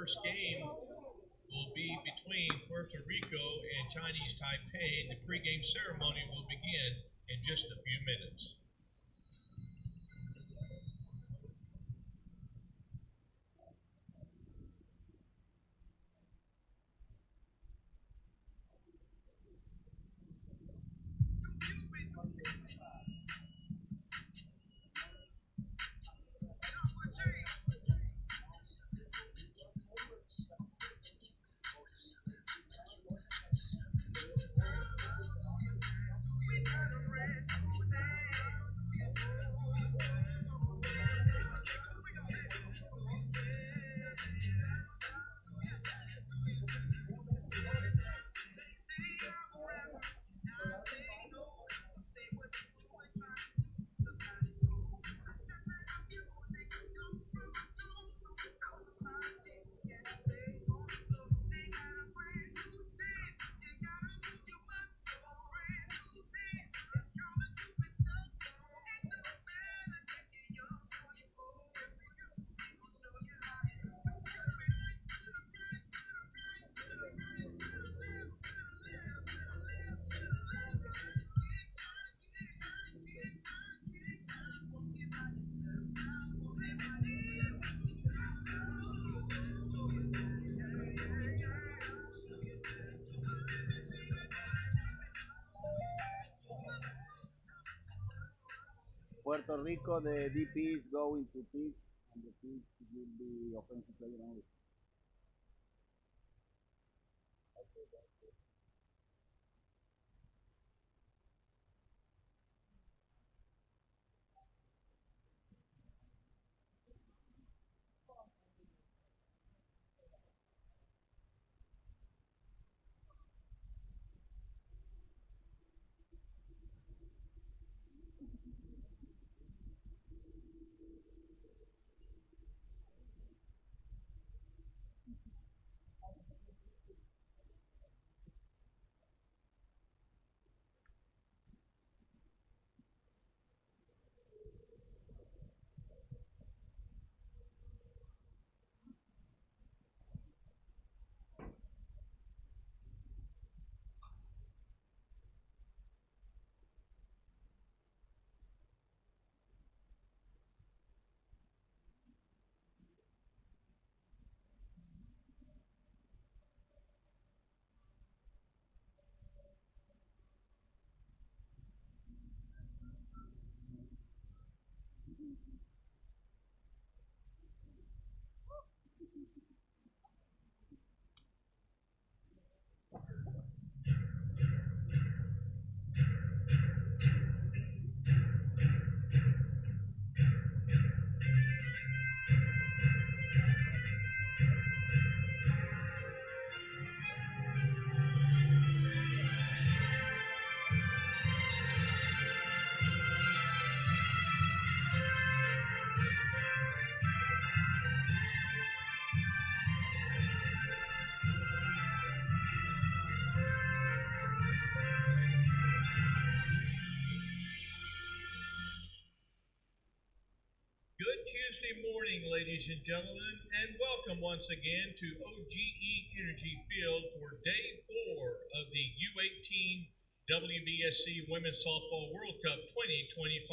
first game will be between Puerto Rico and Chinese Taipei. The pregame ceremony will begin in just a few minutes. Puerto Rico, the DP is going to pitch, and the pitch will be offensive player only. Good Tuesday morning, ladies and gentlemen, and welcome once again to OGE Energy Field for Day 4 of the U18 WBSC Women's Softball World Cup 2025.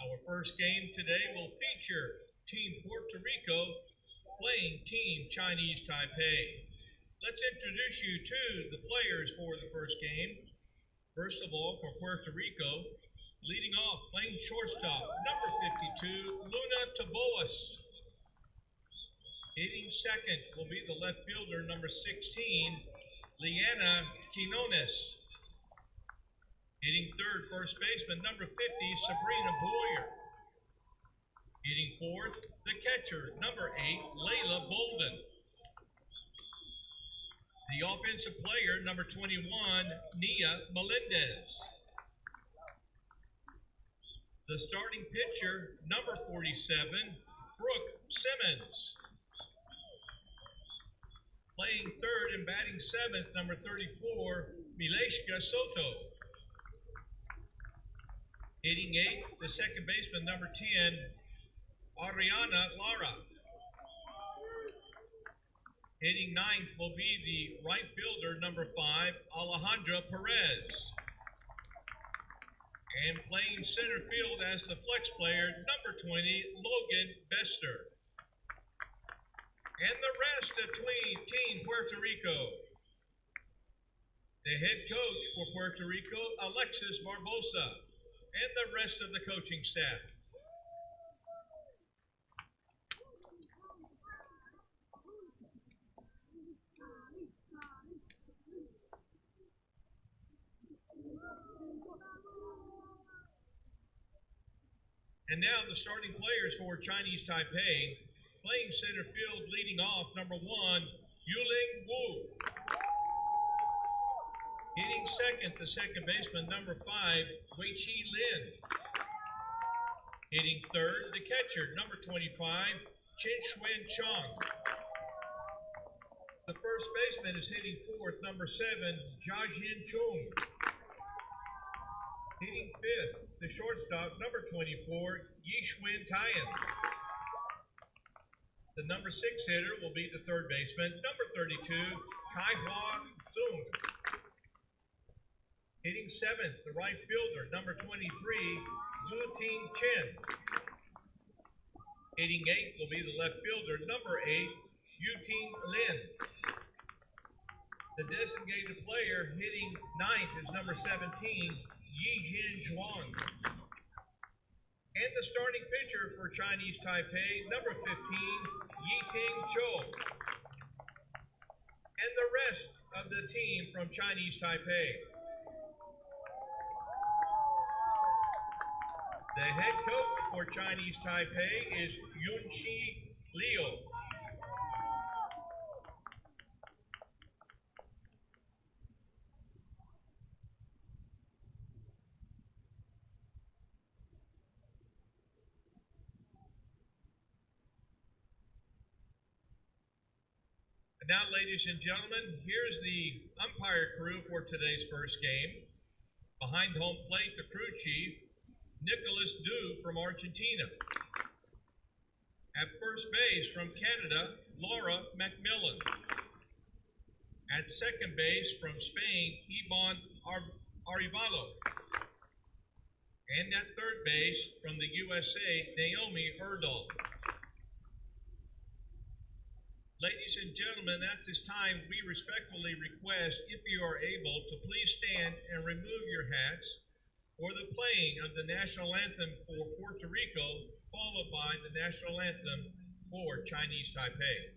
Our first game today will feature Team Puerto Rico playing Team Chinese Taipei. Let's introduce you to the players for the first game. First of all, for Puerto Rico, leading off, playing shortstop, number 52, Luna Taboas. Hitting second will be the left fielder, number 16, Liana Quinones. Hitting third, first baseman, number 50, Sabrina Boyer. Hitting fourth, the catcher, number 8, Layla Bolden. The offensive player, number 21, Nia Melendez. The starting pitcher, number 47, Brooke Simmons. Playing third and batting seventh, number 34, Mileshka Soto. Hitting eighth, the second baseman, number 10, Ariana Lara. Hitting ninth will be the right fielder, number 5, Alejandra Perez. And playing center field as the flex player, number 20, Logan Bester. And the rest of Team Puerto Rico. The head coach for Puerto Rico, Alexis Barbosa, and the rest of the coaching staff. And now the starting players for Chinese Taipei. Playing center field, leading off, number 1, Yuling Wu. Hitting second, the second baseman, number 5, Wei-Chi Lin. Hitting third, the catcher, number 25, Chen Xuan Chong. The first baseman is hitting fourth, number 7, Jiajin Chung. Hitting fifth, the shortstop, number 24, Yixuan Tian. The number 6 hitter will be the third baseman, number 32, Kai Hua Sung. Hitting seventh, the right fielder, number 23, Zhu Ting Chen. Hitting eighth will be the left fielder, number 8, Yu Ting Lin. The designated player hitting ninth is number 17, Yi Jin Zhuang. And the starting pitcher for Chinese Taipei, number 15, Yi-Ting Cho. And the rest of the team from Chinese Taipei. The head coach for Chinese Taipei is Yunxi Liu. Now, ladies and gentlemen, here's the umpire crew for today's first game. Behind home plate, the crew chief, Nicholas Du from Argentina. At first base from Canada, Laura McMillan. At second base from Spain, Ivan Arevalo. And at third base from the USA, Naomi Erdahl. Ladies and gentlemen, at this time, we respectfully request, if you are able, to please stand and remove your hats for the playing of the national anthem for Puerto Rico, followed by the national anthem for Chinese Taipei.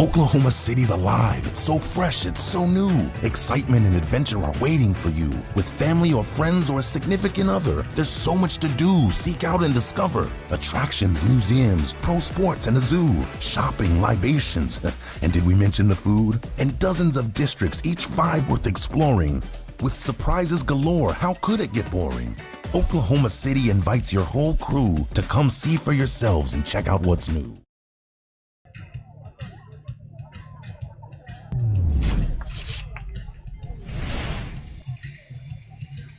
Oklahoma City's alive. It's so fresh, it's so new. Excitement and adventure are waiting for you. With family or friends or a significant other, there's so much to do. Seek out and discover. Attractions, museums, pro sports, and a zoo. Shopping, libations. And did we mention the food? And dozens of districts, each vibe worth exploring. With surprises galore, how could it get boring? Oklahoma City invites your whole crew to come see for yourselves and check out what's new.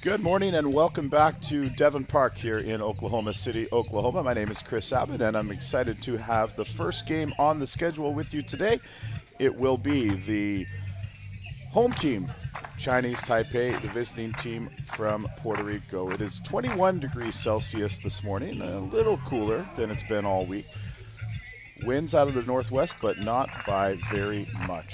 Good morning and welcome back to Devon Park here in Oklahoma City, Oklahoma. My name is Chris Abbott and I'm excited to have the first game on the schedule with you today. It will be the home team, Chinese Taipei, the visiting team from Puerto Rico. It is 21 degrees Celsius this morning, a little cooler than it's been all week. Winds out of the northwest, but not by very much.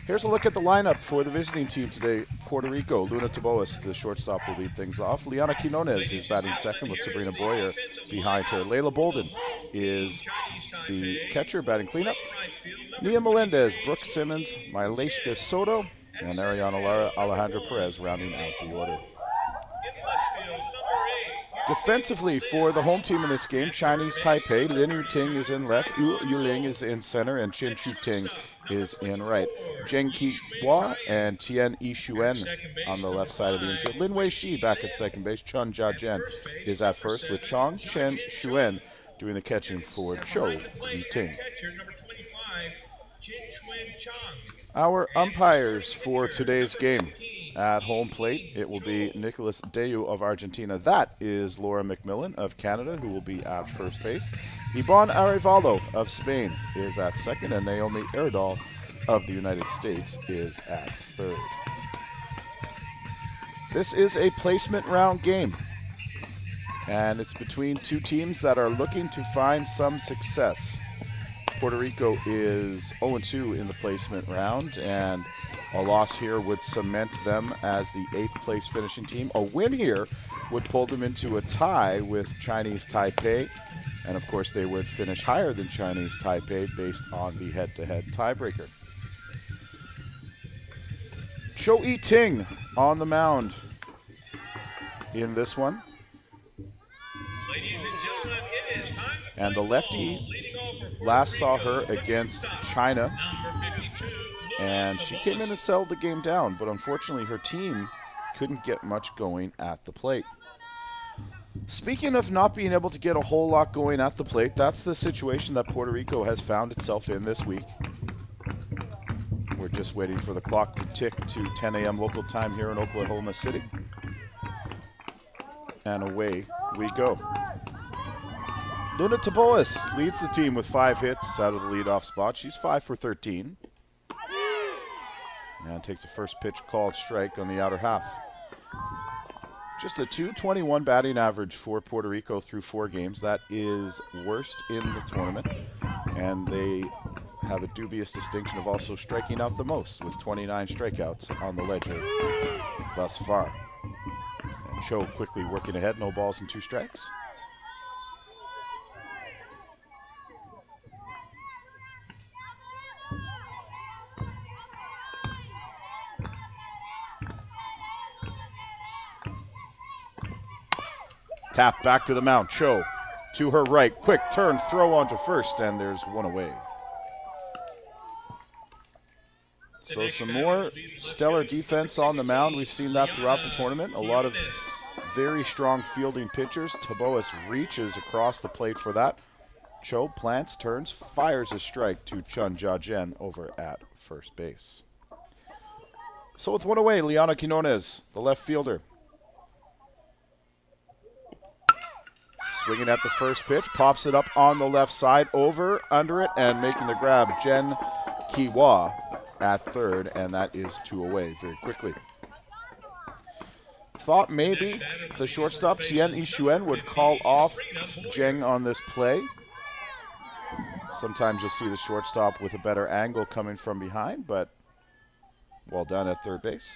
Here's a look at the lineup for the visiting team today. Puerto Rico, Luna Taboas, the shortstop, will lead things off. Liana Quinones is batting second with Sabrina Boyer behind her. Layla Bolden is the catcher, batting cleanup. Nia Melendez, Brooke Simmons, Maileshka Soto, and Ariana Lara, Alejandra Perez rounding out the order. Defensively for the home team in this game, Chinese Taipei, Lin Yuting is in left, Yu Yuling is in center, and Chin Chu Ting is in right. Zheng Qihua and Tian Yixuan on the left side of the infield. Lin Wei Shi back at second base. Chun Jia-Jen is at first, with Chong Chen Shuen doing the catching for Cho Yi-Ting. Our umpires for today's game. At home plate, it will be Nicolas Deyu of Argentina. That is Laura McMillan of Canada, who will be at first base. Iban Arevalo of Spain is at second, and Naomi Erdal of the United States is at third. This is a placement round game, and it's between two teams that are looking to find some success. Puerto Rico is 0-2 in the placement round, and a loss here would cement them as the 8th place finishing team. A win here would pull them into a tie with Chinese Taipei, and of course they would finish higher than Chinese Taipei based on the head-to-head tiebreaker. Cho Yi-Ting on the mound in this one. And the lefty, last saw her against China, and she came in and settled the game down, but unfortunately her team couldn't get much going at the plate. Speaking of not being able to get a whole lot going at the plate, that's the situation that Puerto Rico has found itself in this week. We're just waiting for the clock to tick to 10 a.m. local time here in Oklahoma City. And away we go. Luna Taboas leads the team with 5 hits out of the leadoff spot. She's 5 for 13. And takes the first pitch called strike on the outer half. Just a .221 batting average for Puerto Rico through 4 games. That is worst in the tournament. And they have a dubious distinction of also striking out the most, with 29 strikeouts on the ledger thus far. And Cho quickly working ahead, no balls and 2 strikes. Tap back to the mound. Cho to her right. Quick turn, throw onto first, and there's one away. So some more stellar defense on the mound. We've seen that throughout the tournament. A lot of very strong fielding pitchers. Taboas reaches across the plate for that. Cho plants, turns, fires a strike to Chun Jia-Jen over at first base. So with one away, Liana Quinones, the left fielder. Swinging at the first pitch, pops it up on the left side, over, under it, and making the grab, Zheng Qihua at third, and that is 2 away very quickly. Thought maybe the shortstop, Tian Yixuan, would call off Zheng on this play. Sometimes you'll see the shortstop with a better angle coming from behind, but well done at third base.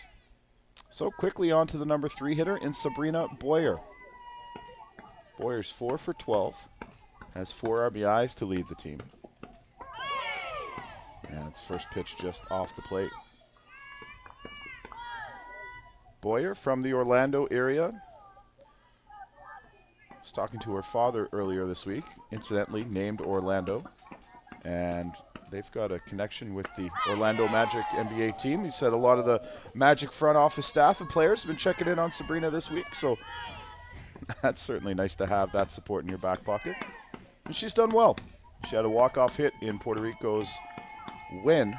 So quickly on to the number 3 hitter in Sabrina Boyer. Boyer's 4 for 12, has 4 RBIs to lead the team. And it's first pitch just off the plate. Boyer from the Orlando area. Was talking to her father earlier this week, incidentally named Orlando. And they've got a connection with the Orlando Magic NBA team. He said a lot of the Magic front office staff and players have been checking in on Sabrina this week. So that's certainly nice to have that support in your back pocket. And she's done well. She had a walk-off hit in Puerto Rico's win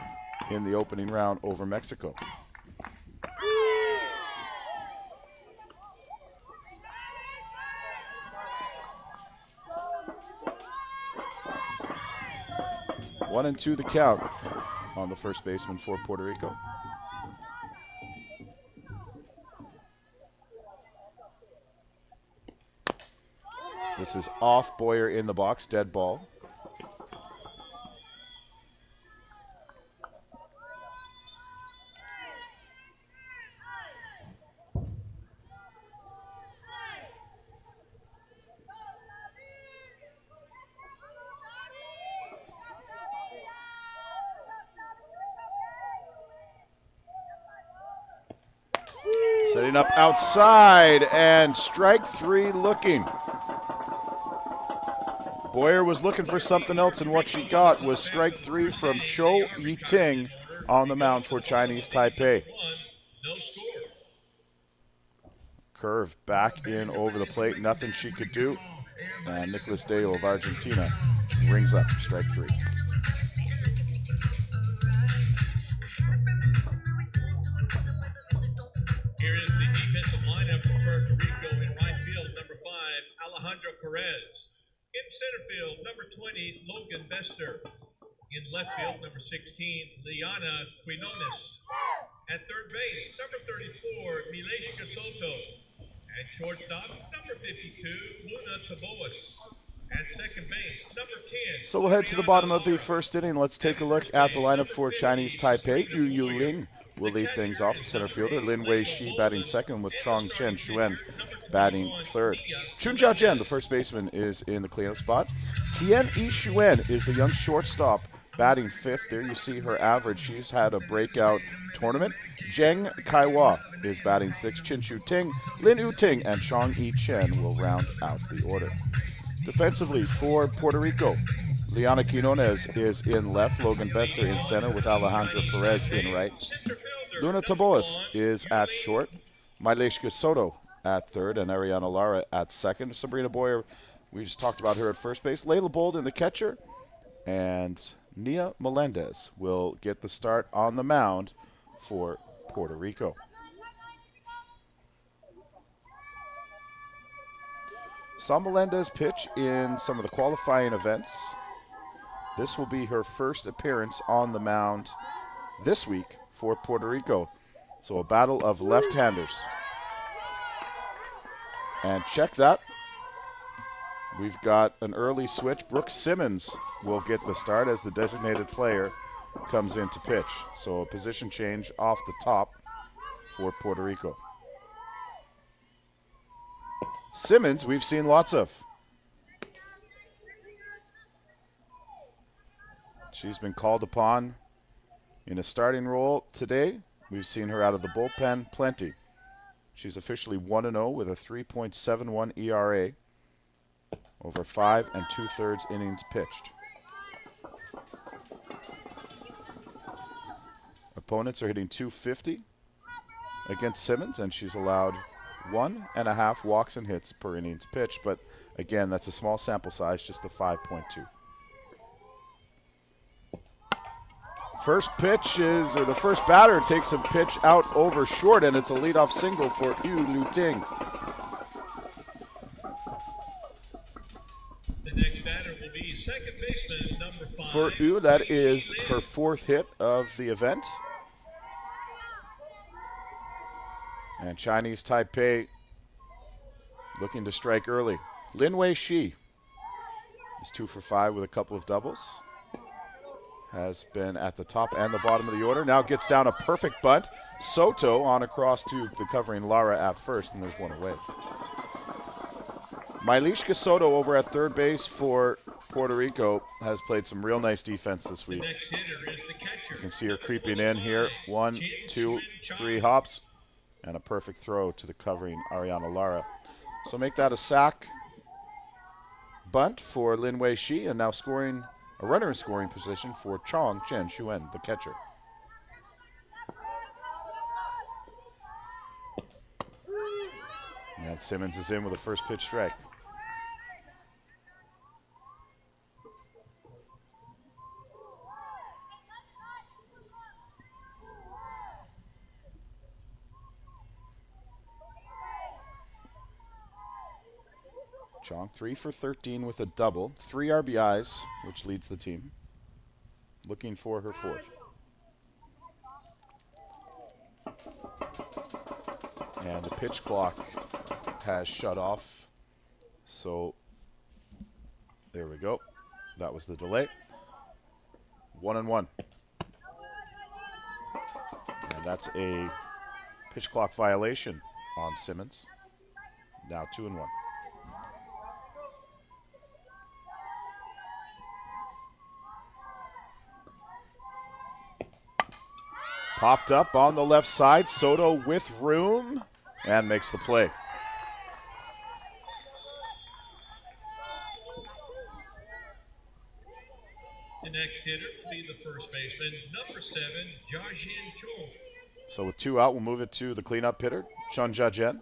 in the opening round over Mexico. One and two the count on the first baseman for Puerto Rico. This is off. Boyer in the box, dead ball. Setting up outside, and strike three looking. Boyer was looking for something else, and what she got was strike three from U18 on the mound for Chinese Taipei. Curve back in over the plate, nothing she could do. And Nicolas Deo of Argentina rings up strike three. Here is the defensive lineup for Puerto Rico. In right field, number 5, Alejandro Perez. In center field, number 20, Logan Bester. In left field, number 16, Liana Quinones. At third base, number 34, Mileshka Soto. At shortstop, number 52, Luna Taboas. At second base, number 10. So we'll head to the bottom of the first inning. Let's take a look at the lineup for Chinese Taipei. Yu Ling will lead things off, the center fielder. Lin Wei Shi batting second, with Chong Chen Xuen batting third. Chun Jiao Jian, the first baseman, is in the cleanup spot. Tian Yi Xuen is the young shortstop batting fifth. There you see her average. She's had a breakout tournament. Zheng Kaiwa is batting sixth. Chin Shu Ting, Lin Yu Ting, and Chong Yi Chen will round out the order. Defensively for Puerto Rico, Liana Quinones is in left, Logan Bester in center with Alejandro Perez in right. Luna Taboas is at short, Mileshka Soto at third, and Ariana Lara at second. Sabrina Boyer, we just talked about her at first base. Layla Bold in the catcher, and Nia Melendez will get the start on the mound for Puerto Rico. Saw Melendez pitch in some of the qualifying events. This will be her first appearance on the mound this week for Puerto Rico. So a battle of left-handers. And check that. We've got an early switch. Brooke Simmons will get the start as the designated player comes in to pitch. So a position change off the top for Puerto Rico. Simmons, we've seen lots of. She's been called upon in a starting role today. We've seen her out of the bullpen plenty. She's officially 1-0 with a 3.71 ERA over 5 2/3 innings pitched. Opponents are hitting .250 against Simmons, and she's allowed 1.5 walks and hits per innings pitched. But again, that's a small sample size, just a 5.2. First pitch is, or the first batter takes a pitch out over short, and it's a leadoff single for Yu Ting. The next batter will be second baseman number 5. For Yu, that is her fourth hit of the event. And Chinese Taipei looking to strike early. Lin Wei Shi is 2 for 5 with a couple of doubles. Has been at the top and the bottom of the order. Now gets down a perfect bunt. Soto on across to the covering Lara at first, and there's one away. Mileshka Soto over at third base for Puerto Rico has played some real nice defense this week. Next hitter is the catcher. You can see her creeping in here. 1, 2, 3 hops. And a perfect throw to the covering Ariana Lara. So make that a sack bunt for Lin Wei Shi, and now scoring a runner in scoring position for Chong Chen Shuen, the catcher. And Simmons is in with a first pitch strike. Chong 3 for 13 with a double, 3 RBIs, which leads the team. Looking for her fourth. And the pitch clock has shut off. So there we go. That was the delay. 1-1. And that's a pitch clock violation on Simmons. Now 2-1. Popped up on the left side. Soto with room and makes the play. The next hitter will be the first baseman, number 7, Jia-Jin Chou. So with 2 out, we'll move it to the cleanup hitter, Chun Jia-Jin.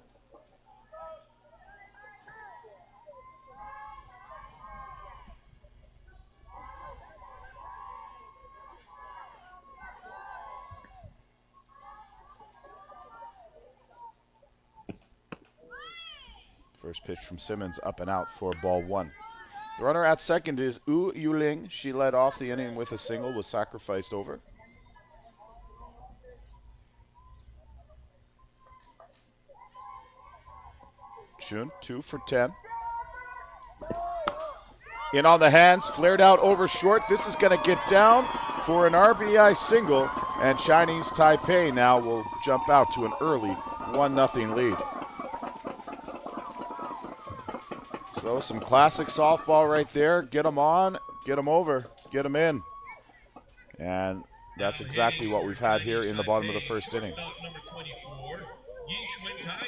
First pitch from Simmons up and out for ball 1. The runner at second is Wu Yuling. She led off the inning with a single, was sacrificed over. Chun, 2 for 10. In on the hands, flared out over short. This is going to get down for an RBI single, and Chinese Taipei now will jump out to an early 1-0 lead. So some classic softball right there. Get them on, get them over, get them in. And that's exactly what we've had here in the bottom of the first inning. Number 24, Yi Shuen-Tayan.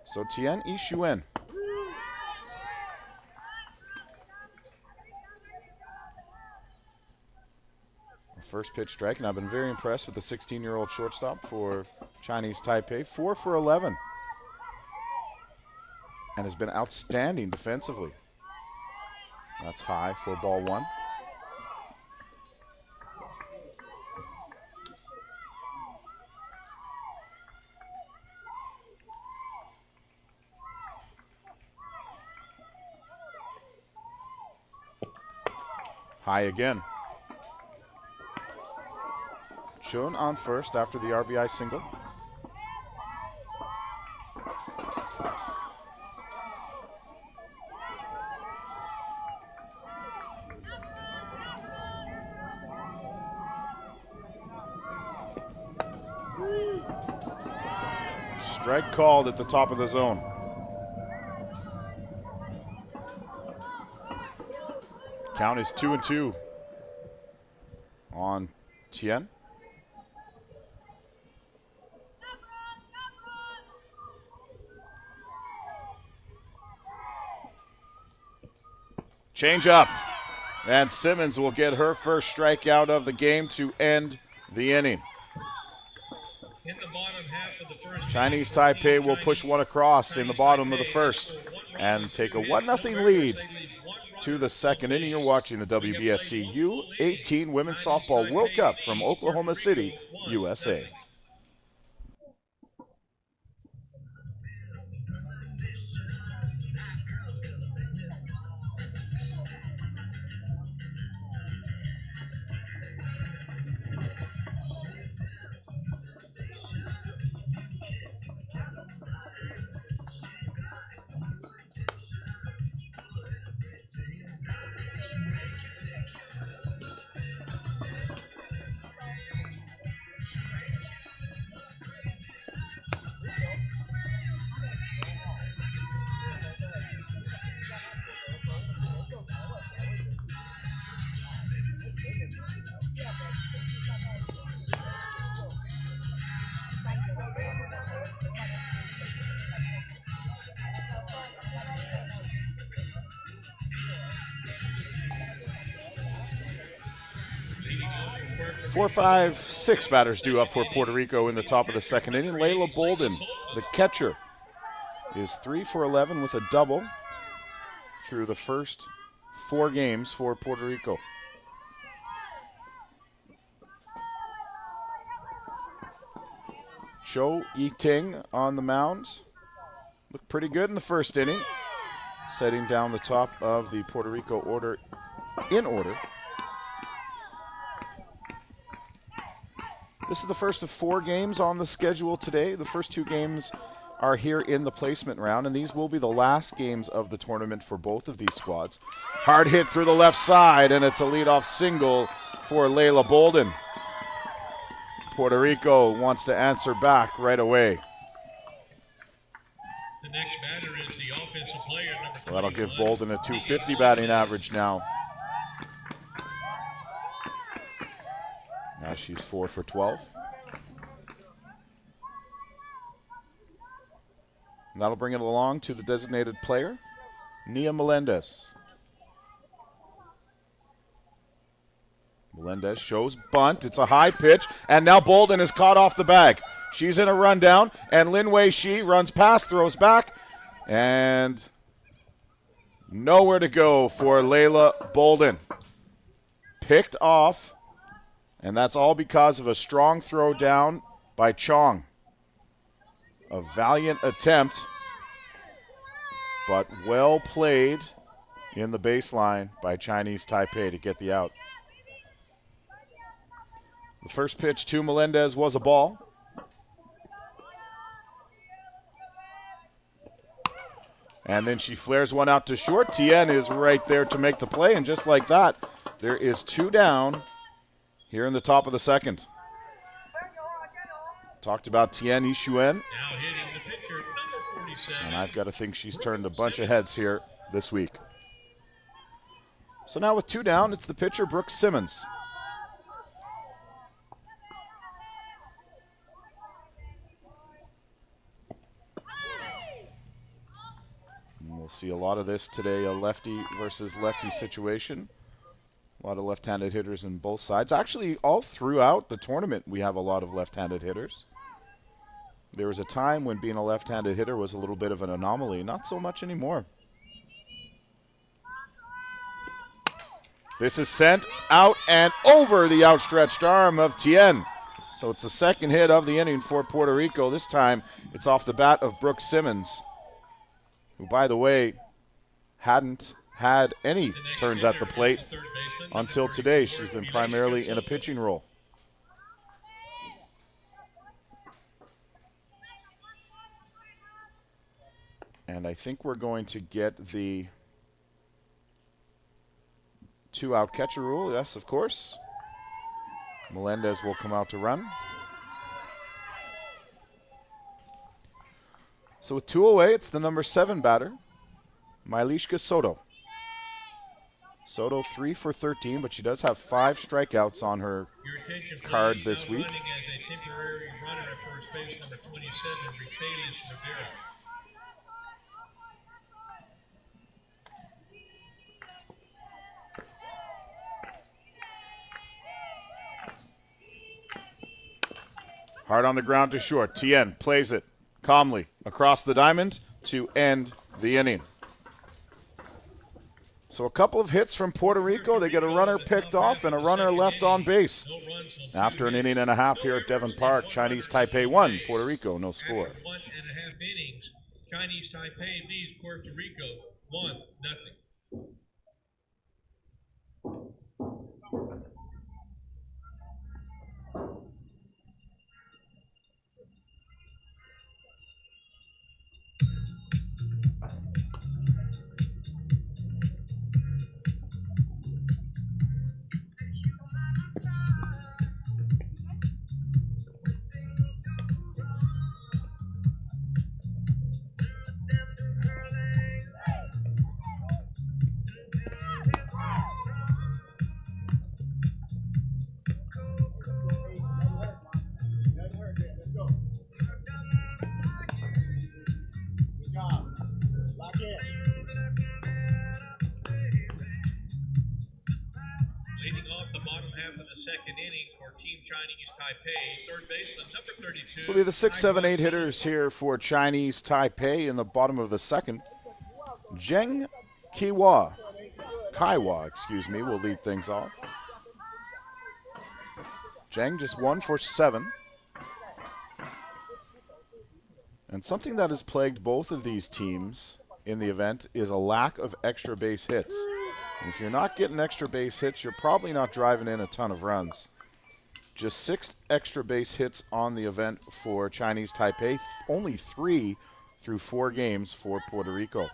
So Tian Yixuan. First pitch strike, and I've been very impressed with the 16-year-old shortstop for Chinese Taipei. 4 for 11. And has been outstanding defensively. That's high for ball 1. High again. Chun on first after the RBI single. Strike called at the top of the zone. Count is 2-2 on Tian. Change up, and Simmons will get her first strikeout of the game to end the inning. In the bottom half of the first, Chinese Taipei will push one across in the bottom of the first and take a 1-0 lead to the second inning. You're watching the WBSC U18 Women's Softball World Cup from Oklahoma City, USA. 4, 5, 6 batters due up for Puerto Rico in the top of the second inning. Layla Bolden, the catcher, is 3 for 11 with a double through the first 4 games for Puerto Rico. Cho Yi-ting on the mound. Looked pretty good in the first inning, setting down the top of the Puerto Rico order in order. This is the first of 4 games on the schedule today. The first 2 games are here in the placement round, and these will be the last games of the tournament for both of these squads. Hard hit through the left side, and it's a leadoff single for Layla Bolden. Puerto Rico wants to answer back right away. The next batter is the offensive player, number 21. So that'll give Bolden a .250 batting average now. Now she's 4 for 12. And that'll bring it along to the designated player, Nia Melendez. Melendez shows bunt. It's a high pitch, and now Bolden is caught off the bag. She's in a rundown, and Lin Wei Shi runs past, throws back, and nowhere to go for Layla Bolden. Picked off, and that's all because of a strong throw down by Chong. A valiant attempt, but well played in the baseline by Chinese Taipei to get the out. The first pitch to Melendez was a ball. And then she flares one out to short. Tien is right there to make the play, and just like that, there is 2 down here in the top of the second. Talked about Tien Yishuen. Now hitting the pitcher, number 47. And I've got to think she's turned a bunch of heads here this week. So now with 2 down, it's the pitcher, Brooke Simmons. And we'll see a lot of this today, a lefty versus lefty situation. A lot of left-handed hitters on both sides. Actually, all throughout the tournament, we have a lot of left-handed hitters. There was a time when being a left-handed hitter was a little bit of an anomaly. Not so much anymore. This is sent out and over the outstretched arm of Tien. So it's the second hit of the inning for Puerto Rico. This time it's off the bat of Brooke Simmons, who, by the way, hadn't had any turns at the plate until today. She's been primarily in a pitching role. And I think we're going to get the 2-out catcher rule. Yes, of course. Melendez will come out to run. So with 2 away, it's the number 7 batter, Mailishka Soto. Soto 3 for 13, but she does have 5 strikeouts on her card this week. Running as a temporary runner at first base, number 27, Richelis Rivera. Hard on the ground to short. Tien plays it calmly across the diamond to end the inning. So a couple of hits from Puerto Rico. They get a runner picked off and a runner left on base. After an inning and a half here at Devon Park, Chinese Taipei 1, Puerto Rico no score. After 1.5 innings, Chinese Taipei leads Puerto Rico 1-0. Chinese Taipei. Third baseman, number 32. This will be the 6, 7, 8 hitters here for Chinese Taipei in the bottom of the second. Zheng Kaiwa, excuse me, will lead things off. Zheng just 1 for 7. And something that has plagued both of these teams in the event is a lack of extra base hits. And if you're not getting extra base hits, you're probably not driving in a ton of runs. Just 6 extra base hits on the event for Chinese Taipei, only 3 through 4 games for Puerto Rico.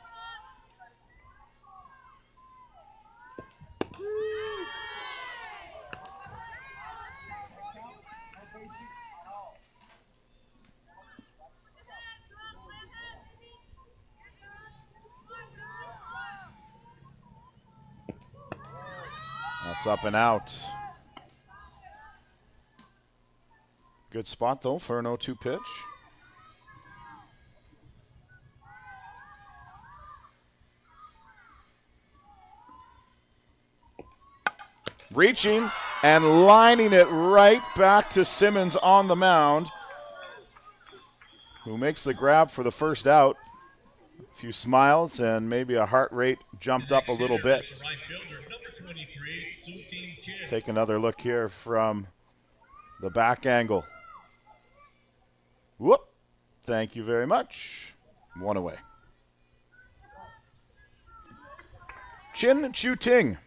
That's up and out. Good spot, though, for an 0-2 pitch. Reaching and lining it right back to Simmons on the mound, who makes the grab for the first out. A few smiles and maybe a heart rate jumped up a little bit. Take another look here from the back angle. Whoop. Thank you very much. 1 away. Chin Chu Ting.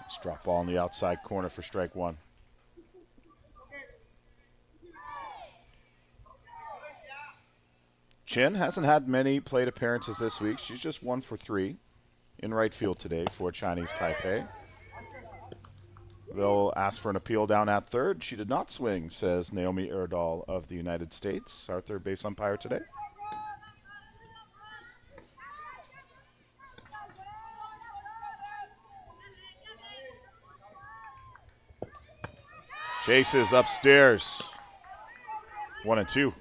Let's drop ball in the outside corner for strike 1. Chin hasn't had many plate appearances this week. She's just 1 for 3 in right field today for Chinese Taipei. They'll ask for an appeal down at third. She did not swing, says Naomi Erdahl of the United States, our third base umpire today. Chases upstairs. 1-2.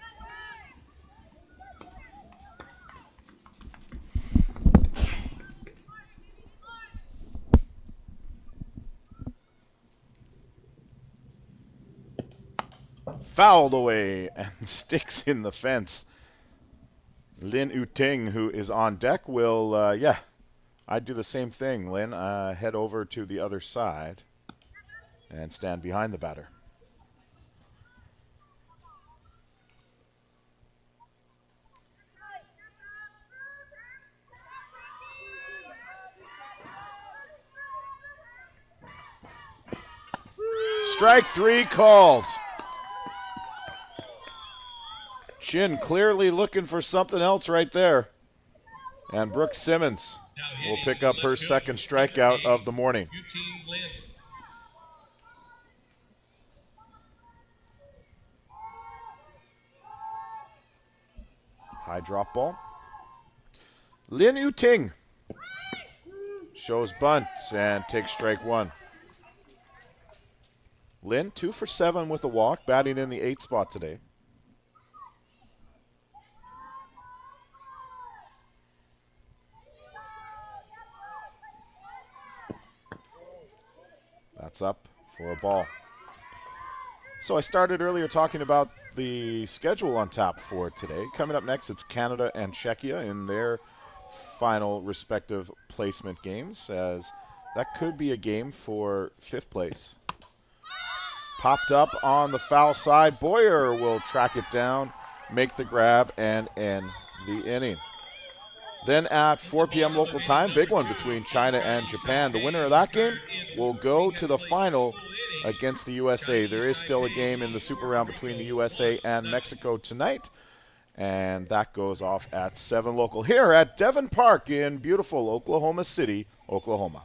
Fouled away and sticks in the fence. Lin Yuting, who is on deck, will, I'd do the same thing, Lin. Head over to the other side and stand behind the batter. Strike 3 called. Chin clearly looking for something else right there. And Brooke Simmons will pick up her second strikeout of the morning. High drop ball. Lin Yuting shows bunt and takes strike 1. Lin 2 for 7 with a walk, batting in the 8th spot today. That's up for a ball. So I started earlier talking about the schedule on tap for today. Coming up next, it's Canada and Czechia in their final respective placement games, as that could be a game for 5th place. Popped up on the foul side. Boyer will track it down, make the grab, and end the inning. Then at 4 p.m. local time, big one between China and Japan. The winner of that game will go to the final against the USA. There is still a game in the Super Round between the USA and Mexico tonight, and that goes off at 7 local here at Devon Park in beautiful Oklahoma City, Oklahoma.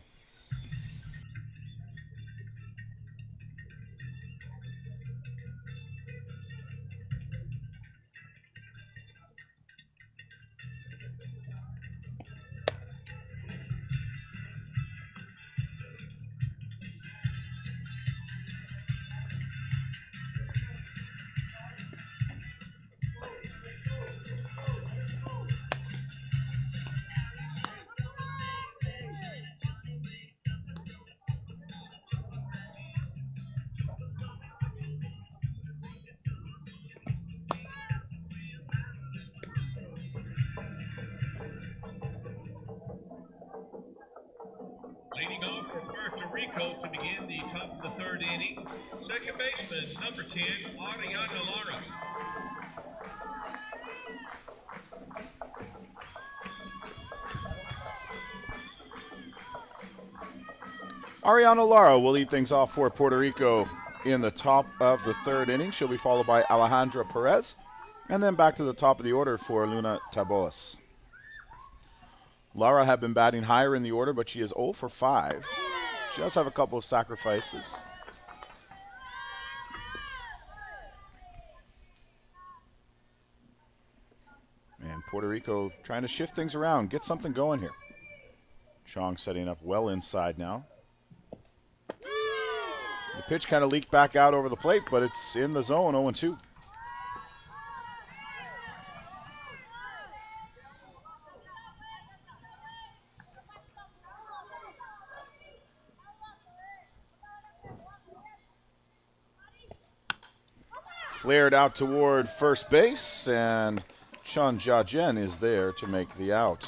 Second baseman, number 10, Ariana Lara. Ariana Lara will lead things off for Puerto Rico in the top of the third inning. She'll be followed by Alejandra Perez, and then back to the top of the order for Luna Taboas. Lara had been batting higher in the order, but she is 0 for 5. She does have a couple of sacrifices. And Puerto Rico trying to shift things around, get something going here. Chong setting up well inside now. The pitch kind of leaked back out over the plate, but it's in the zone, 0-2. Flared out toward first base, and Chun Jia-jen is there to make the out.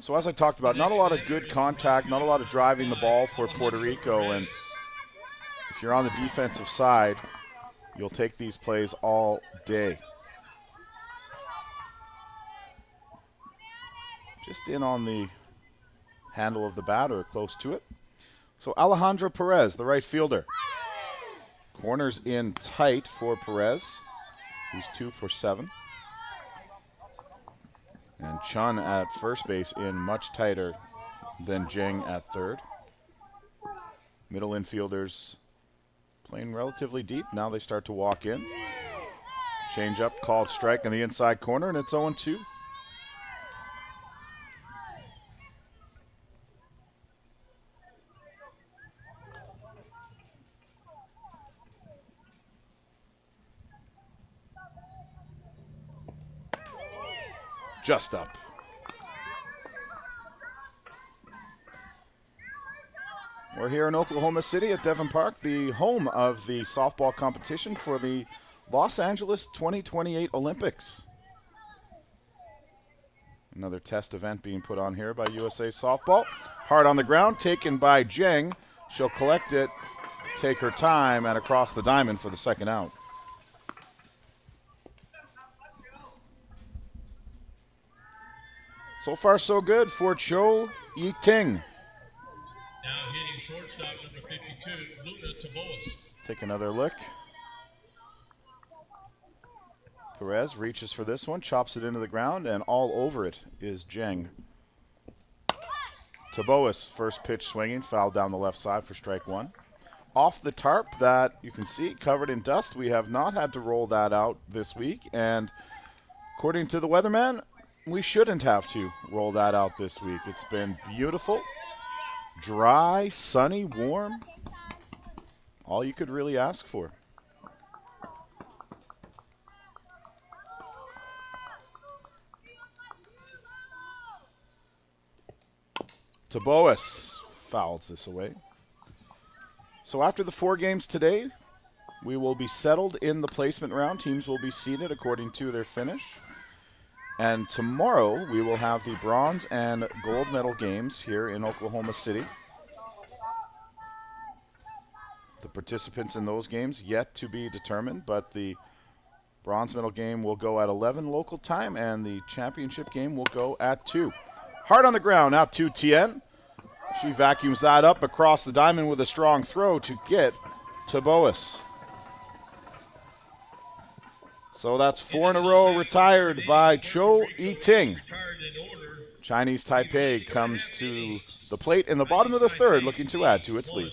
So as I talked about, not a lot of good contact, not a lot of driving the ball for Puerto Rico, and if you're on the defensive side, you'll take these plays all day. Just in on the handle of the bat or close to it. So Alejandra Perez, the right fielder. Corners in tight for Perez, who's 2 for 7. And Chun at first base in much tighter than Jeng at third. Middle infielders playing relatively deep. Now they start to walk in. Change up, called strike in the inside corner, and it's 0-2. Just up. We're here in Oklahoma City at Devon Park, the home of the softball competition for the Los Angeles 2028 Olympics. Another test event being put on here by USA Softball. Hard on the ground, taken by Jeng. She'll collect it, take her time, and across the diamond for the second out. So far, so good for Cho Yi-ting. Now hitting shortstop, number 52, Luna Taboas. Take another look. Perez reaches for this one, chops it into the ground, and all over it is Jeng. Taboas, first pitch swinging, fouled down the left side for strike one. Off the tarp that you can see covered in dust. We have not had to roll that out this week, and according to the weatherman, we shouldn't have to roll that out this week. It's been beautiful, dry, sunny, warm. All you could really ask for. Taboas fouls this away. So after the 4 games today, we will be settled in the placement round. Teams will be seeded according to their finish. And tomorrow, we will have the bronze and gold medal games here in Oklahoma City. The participants in those games yet to be determined, but the bronze medal game will go at 11 local time, and the championship game will go at 2. Hard on the ground, out to Tien. She vacuums that up across the diamond with a strong throw to get Taboas. So that's 4 in a row retired by Cho Yi-ting. Chinese Taipei comes to the plate in the bottom of the third, looking to add to its lead.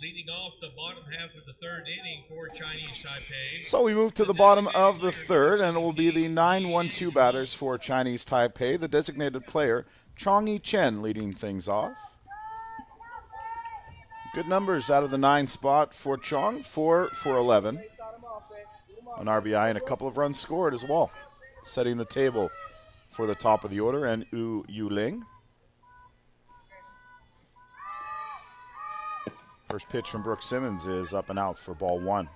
leading off the bottom half of the third inning for Chinese Taipei. So we move to the bottom of the third, and it will be the 9-1-2 batters for Chinese Taipei. The designated player, Chong Chen, leading things off. Good numbers out of the 9 spot for Chong, 4 for 11. An RBI and a couple of runs scored as well, setting the table for the top of the order, and Yu-Ling. First pitch from Brooke Simmons is up and out for ball 1.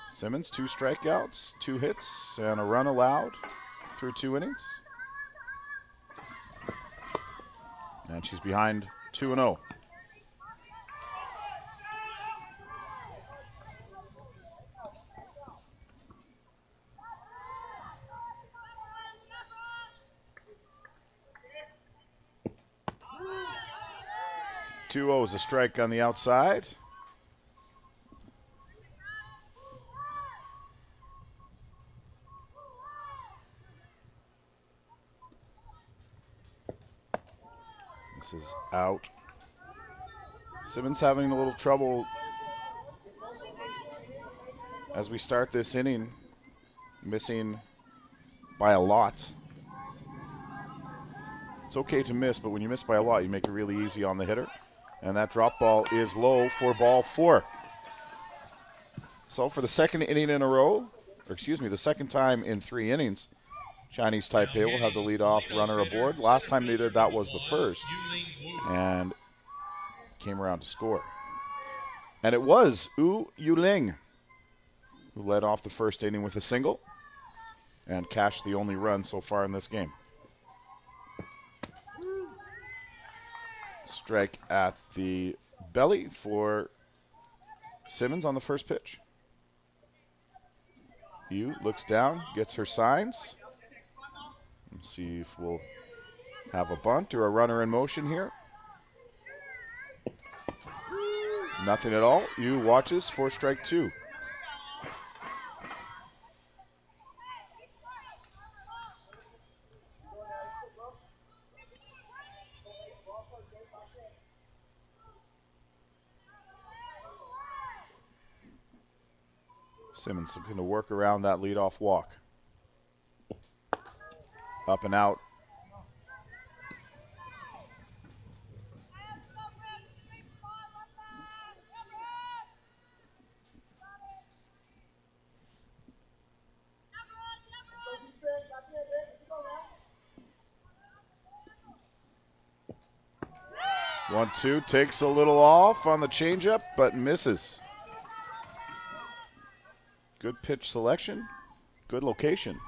Simmons, 2 strikeouts, 2 hits, and a run allowed through 2 innings. And she's behind 2-0. Two-0 is a strike on the outside. This is out. Simmons having a little trouble as we start this inning, missing by a lot. It's okay to miss, but when you miss by a lot, you make it really easy on the hitter. And that drop ball is low for ball 4. So for the second inning in a row, or excuse me, the second time in 3 innings, Chinese Taipei will have the leadoff runner aboard. Last time they did that was the first, and came around to score. And it was Yu-Ling who led off the first inning with a single and cashed the only run so far in this game. Strike at the belly for Simmons on the first pitch. Yu looks down, gets her signs. Let's see if we'll have a bunt or a runner in motion here. Nothing at all. Yu watches for strike 2. Simmons looking to work around that leadoff walk. Up and out. One, two, takes a little off on the changeup, but misses. Good pitch selection, good location.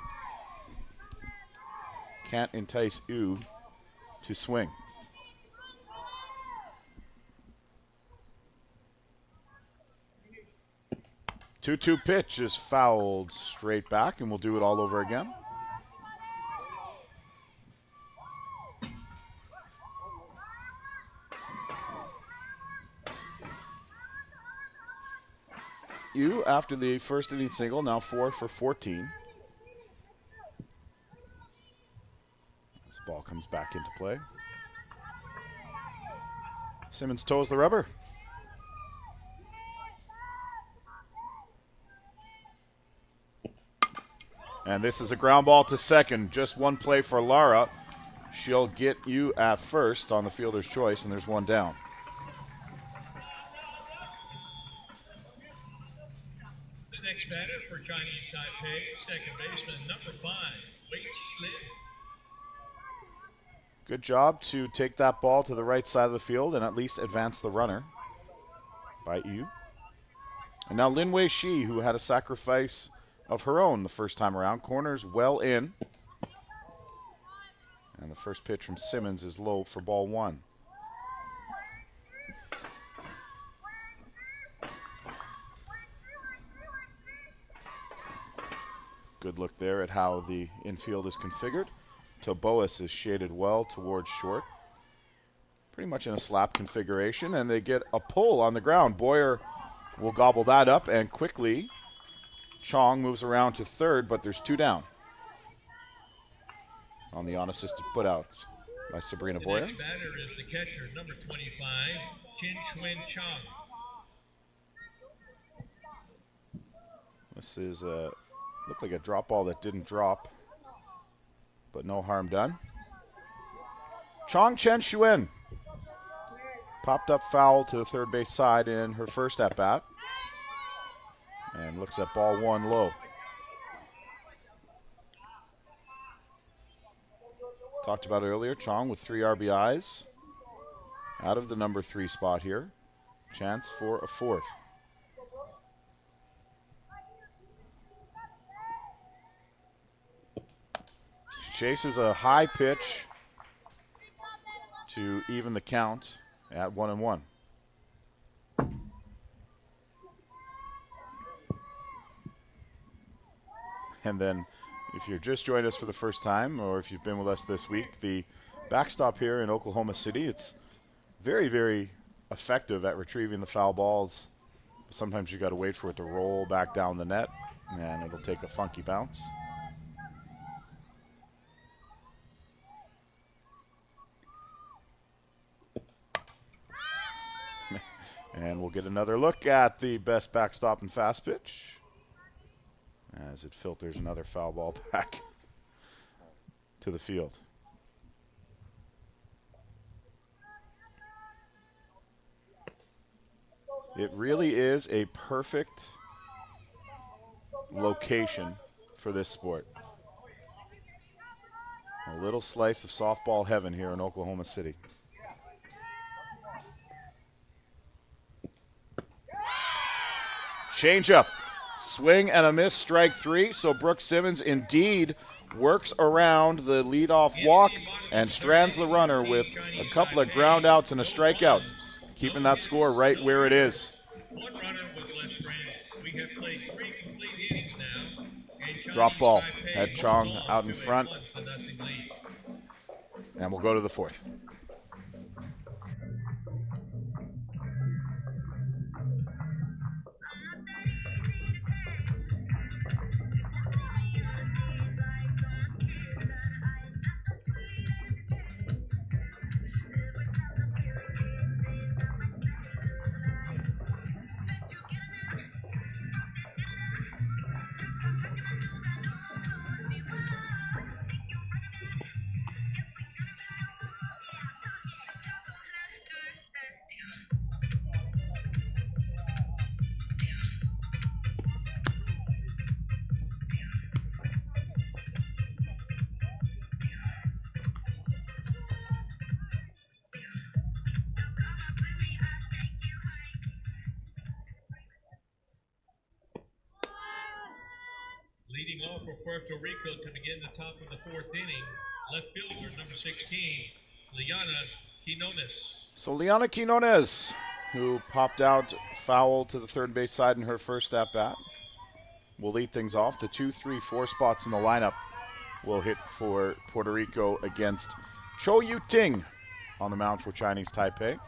Can't entice Yu to swing. Two-two pitch is fouled straight back, and we'll do it all over again. Yu, after the first inning single, now 4 for 14. This ball comes back into play. Simmons toes the rubber. And this is a ground ball to second. Just one play for Lara. She'll get Yu at first on the fielder's choice, and there's one down. Next batter for Chinese Taipei, second baseman number 5, Wei Chi Lin. Good job to take that ball to the right side of the field and at least advance the runner by Yu. And now Lin Wei Shi, who had a sacrifice of her own the first time around, corners well in. And the first pitch from Simmons is low for ball 1. Good look there at how the infield is configured. Toboas is shaded well towards short. Pretty much in a slap configuration, and they get a pull on the ground. Boyer will gobble that up, and quickly Chong moves around to third, but there's 2 down. on the unassisted putout by Sabrina The Boyer. next batter is the catcher, number 25, Chin Chuen Chong. This is looked like a drop ball that didn't drop, but no harm done. Chong Chen Shuen popped up foul to the third base side in her first at bat, and looks at ball one low. Talked about earlier, Chong with 3 RBIs out of the number 3 spot here. Chance for a 4th. She chases a high pitch to even the count at 1-1. And then, if you're just joined us for the first time, or if you've been with us this week, the backstop here in Oklahoma City, it's very, very effective at retrieving the foul balls. Sometimes you got to wait for it to roll back down the net, and it'll take a funky bounce. And we'll get another look at the best backstop and fast pitch as it filters another foul ball back to the field. It really is a perfect location for this sport. A little slice of softball heaven here in Oklahoma City. Changeup, swing and a miss, strike 3. So Brooke Simmons indeed works around the leadoff walk and strands the runner with a couple of ground outs and a strikeout, keeping that score right where it is. One runner was left stranded. We have played 3 complete innings now. And Drop ball, Chinese Taipei had Chong holds on out in to a front. 1-0 lead. And we'll go to the 4th. Leading off for Puerto Rico to begin the top of the 4th inning, left fielder number 16, Liana Quinones. So Liana Quinones, who popped out foul to the third base side in her first at bat, will lead things off. The 2, 3, 4 spots in the lineup will hit for Puerto Rico against Cho Yu-Ting on the mound for Chinese Taipei.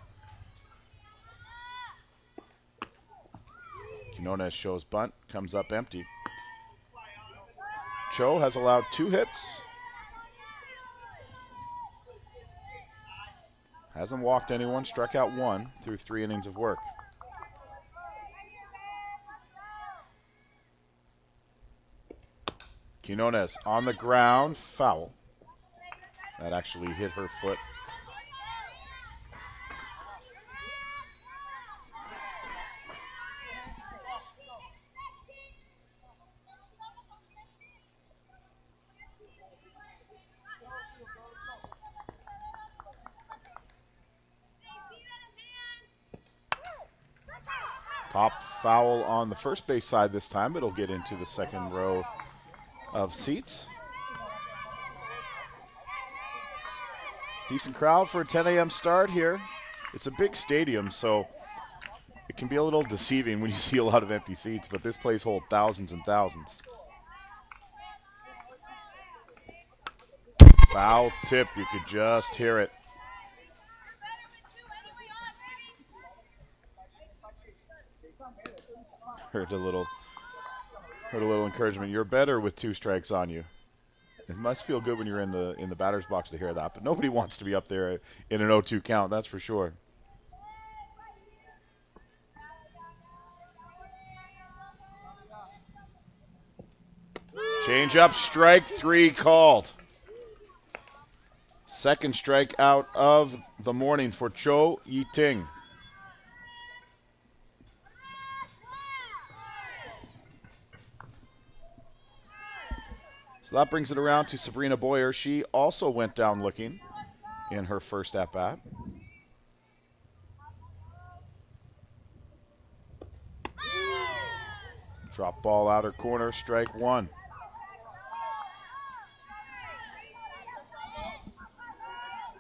Quinones shows bunt, comes up empty. Cho has allowed 2 hits. Hasn't walked anyone, struck out 1 through 3 innings of work. Quinones on the ground, foul. That actually hit her foot. Pop foul on the first base side this time. It'll get into the second row of seats. Decent crowd for a 10 a.m. start here. It's a big stadium, so it can be a little deceiving when you see a lot of empty seats, but this place holds thousands and thousands. Foul tip, you could just hear it. Heard a little encouragement. You're better with 2 strikes on you. It must feel good when you're in the batter's box to hear that, but nobody wants to be up there in an 0-2 count, that's for sure. Change up, strike 3 called. Second strike out of the morning for Cho Yi-ting. So that brings it around to Sabrina Boyer. She also went down looking in her first at-bat. Drop ball outer corner, strike 1.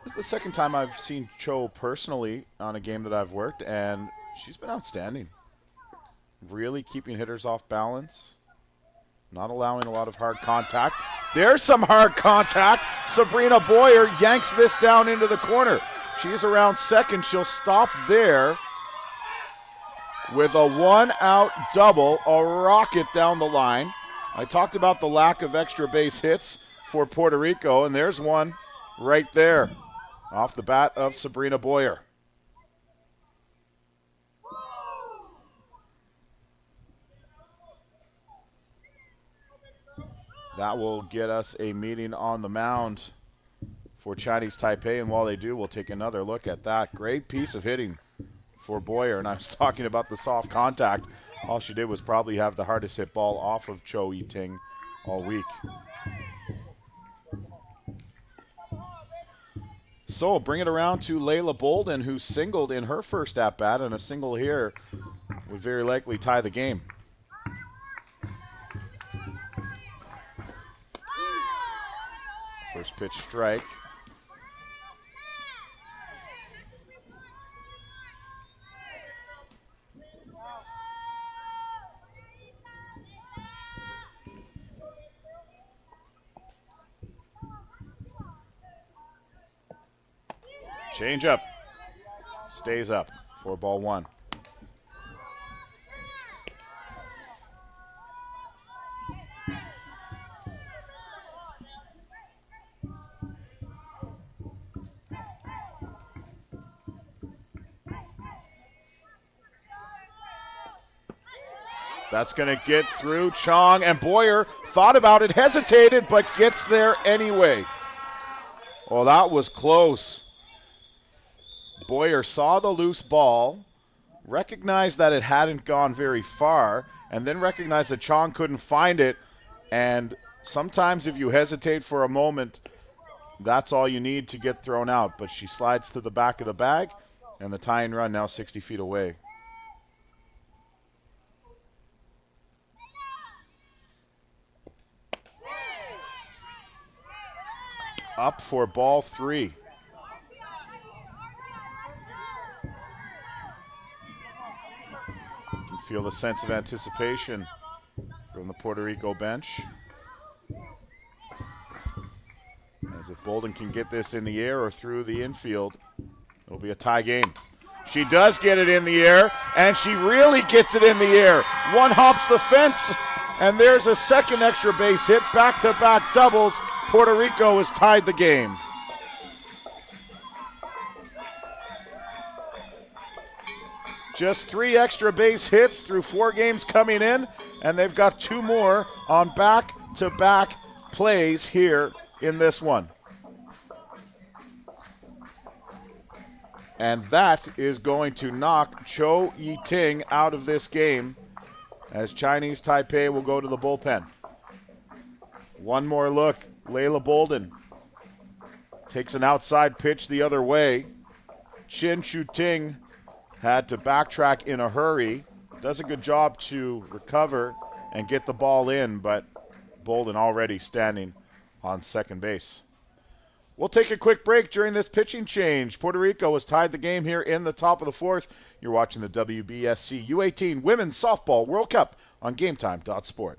This is the second time I've seen Cho personally on a game that I've worked, and she's been outstanding. Really keeping hitters off balance. Not allowing a lot of hard contact. There's some hard contact. Sabrina Boyer yanks this down into the corner. She's around second. She'll stop there with a 1-out double, a rocket down the line. I talked about the lack of extra base hits for Puerto Rico, and there's one right there off the bat of Sabrina Boyer. That will get us a meeting on the mound for Chinese Taipei, and while they do, we'll take another look at that. Great piece of hitting for Boyer, and I was talking about the soft contact. All she did was probably have the hardest hit ball off of Cho Yi-ting all week. So bring it around to Layla Bolden, who singled in her first at-bat, and a single here would very likely tie the game. First pitch strike. Change up. Stays up. 4-1. That's going to get through Chong, and Boyer thought about it, hesitated, but gets there anyway. Oh, that was close. Boyer saw the loose ball, recognized that it hadn't gone very far, and then recognized that Chong couldn't find it. And sometimes if you hesitate for a moment, that's all you need to get thrown out. But she slides to the back of the bag, and the tying run now 60 feet away. Up for ball 3. You can feel the sense of anticipation from the Puerto Rico bench. As if Bolden can get this in the air or through the infield, it'll be a tie game. She does get it in the air, and she really gets it in the air. One hops the fence, and there's a second extra base hit. Back-to-back doubles. Puerto Rico has tied the game. Just 3 extra base hits through 4 games coming in, and they've got 2 more on back-to-back plays here in this one. And that is going to knock Cho Yi-ting out of this game as Chinese Taipei will go to the bullpen. One more look. Layla Bolden takes an outside pitch the other way. Chin Chu-ting had to backtrack in a hurry. Does a good job to recover and get the ball in, but Bolden already standing on second base. We'll take a quick break during this pitching change. Puerto Rico has tied the game here in the top of the 4th. You're watching the WBSC U18 Women's Softball World Cup on GameTime.Sport.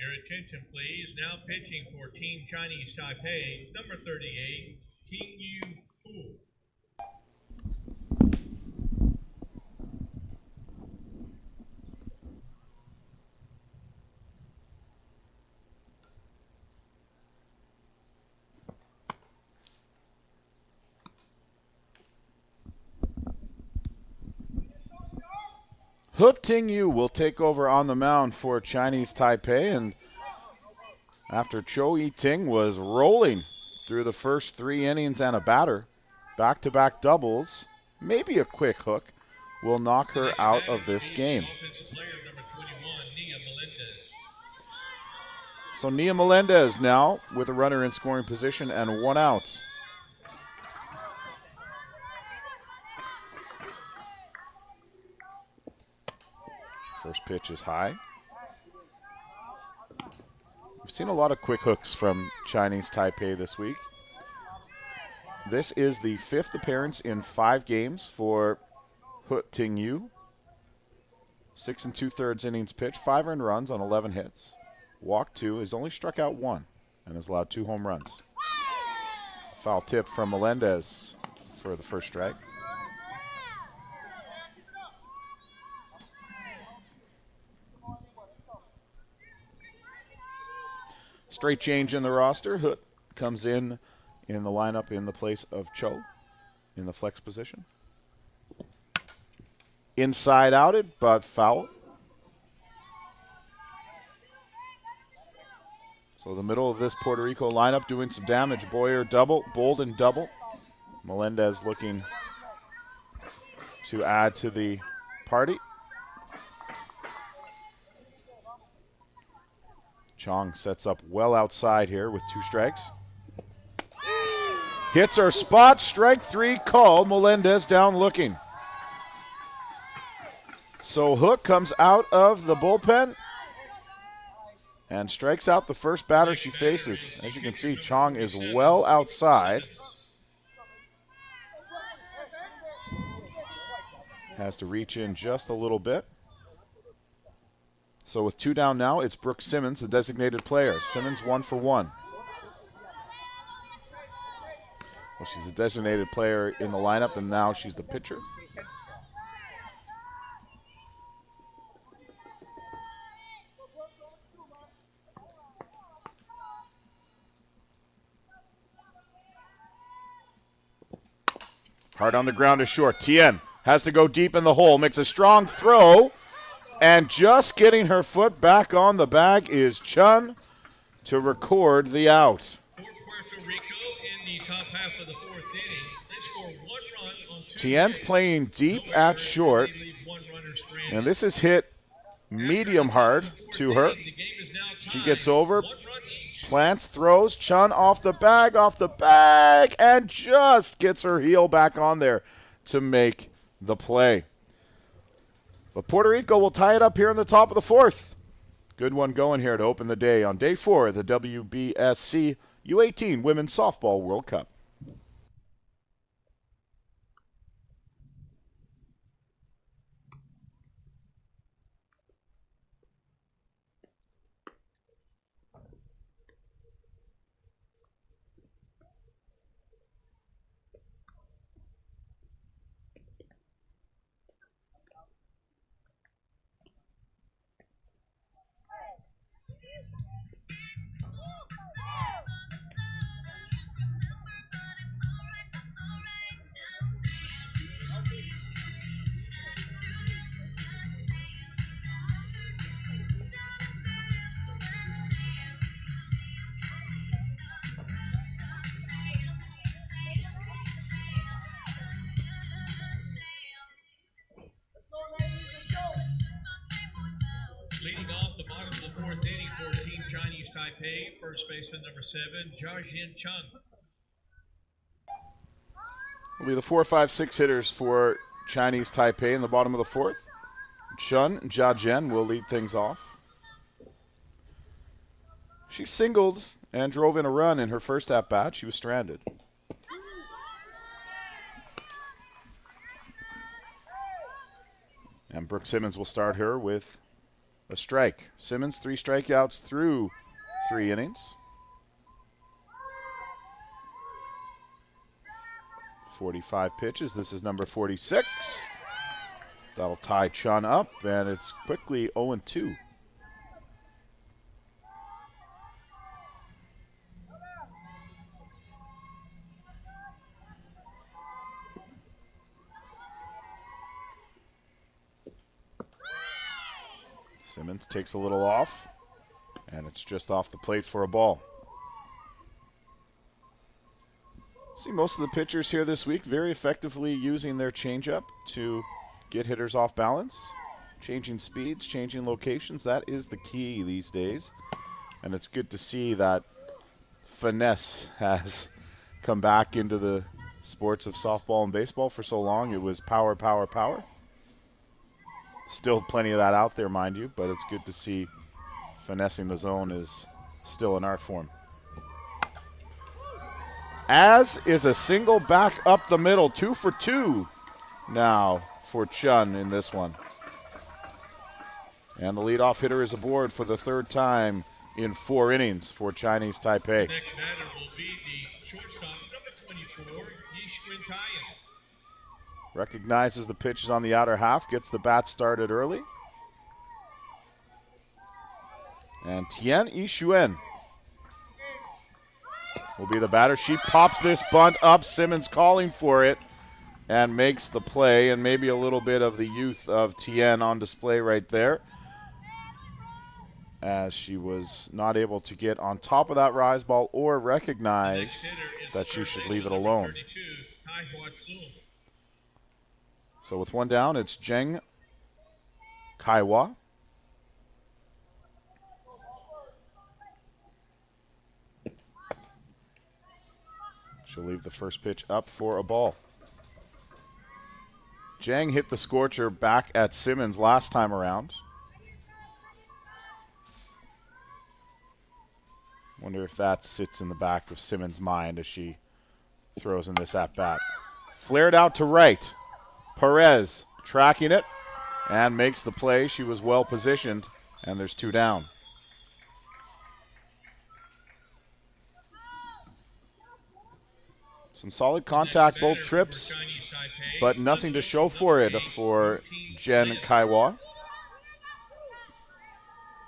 Your attention, please. Now pitching for Team Chinese Taipei, number 38, Ting Yu Fu. He Ting-yu will take over on the mound for Chinese Taipei, and after Cho Yi-ting was rolling through the first 3 innings and a batter, back-to-back doubles, maybe a quick hook, will knock her out of this game. So Nia Melendez now with a runner in scoring position and 1 out. First pitch is high. We've seen a lot of quick hooks from Chinese Taipei this week. This is the 5th appearance in 5 games for He Ting-yu. 6 2/3 innings pitched, 5 earned runs on 11 hits. Walked 2, has only struck out 1, and has allowed 2 home runs. Foul tip from Melendez for the first strike. Straight change in the roster. He comes in the lineup in the place of Cho in the flex position. Inside outed, but foul. So the middle of this Puerto Rico lineup doing some damage. Boyer double, Bolden double. Melendez looking to add to the party. Chong sets up well outside here with 2 strikes. Hits our spot, strike 3 called. Melendez down looking. So Hook comes out of the bullpen and strikes out the first batter she faces. As you can see, Chong is well outside. Has to reach in just a little bit. So with 2 down now, it's Brooke Simmons, the designated player. Simmons 1 for 1. Well, she's a designated player in the lineup, and now she's the pitcher. Hard on the ground is short. Tien has to go deep in the hole, makes a strong throw. And just getting her foot back on the bag is Chun to record the out. For Puerto Rico in the top half of the 4th inning, they score 1 run on 2 Tien's hits. playing deep at short, They leave 1 runner stranded. and this is hit medium hard to her. The game is now She tied. gets over, 1 run each. plants, throws, Chun off the bag, and just gets her heel back on there to make the play. But Puerto Rico will tie it up here in the top of the 4th. Good one going here to open the day on day 4 of the WBSC U18 Women's Softball World Cup. Leading off the bottom of the 4th inning for Team Chinese Taipei, first baseman number 7, Jia Chung. Will be the 4, 5, 6 hitters for Chinese Taipei in the bottom of the 4th. Chun Jia will lead things off. She singled and drove in a run in her first at-bat. She was stranded. And Brooke Simmons will start her with a strike. Simmons 3 strikeouts through 3 innings. 45 pitches. This is number 46. That'll tie Chun up, and it's quickly 0-2. Simmons takes a little off, and it's just off the plate for a ball. See most of the pitchers here this week very effectively using their changeup to get hitters off balance. Changing speeds, changing locations, that is the key these days. And it's good to see that finesse has come back into the sports of softball and baseball. For so long it was power, power, power. Still plenty of that out there, mind you, but it's good to see finessing the zone is still an art form. As is a single back up the middle, 2 for 2 now for Chun in this one. And the leadoff hitter is aboard for the 3rd time in 4 innings for Chinese Taipei. Next batter will be the shortstop, number 24, Yi-Shun. Recognizes the pitches on the outer half, gets the bat started early. And Tian Yi-Shun will be the batter. She pops this bunt up. Simmons calling for it and makes the play, and maybe a little bit of the youth of Tian on display right there, as she was not able to get on top of that rise ball or recognize that she should leave it alone. So with 1 down, it's Zheng Kaiwa. She'll leave the first pitch up for a ball. Zheng hit the scorcher back at Simmons last time around. Wonder if that sits in the back of Simmons' mind as she throws in this at-bat. Flared out to right. Perez tracking it and makes the play. She was well positioned, and there's 2 down. Some solid contact both trips, but nothing to show for it for Zheng Kaiwa.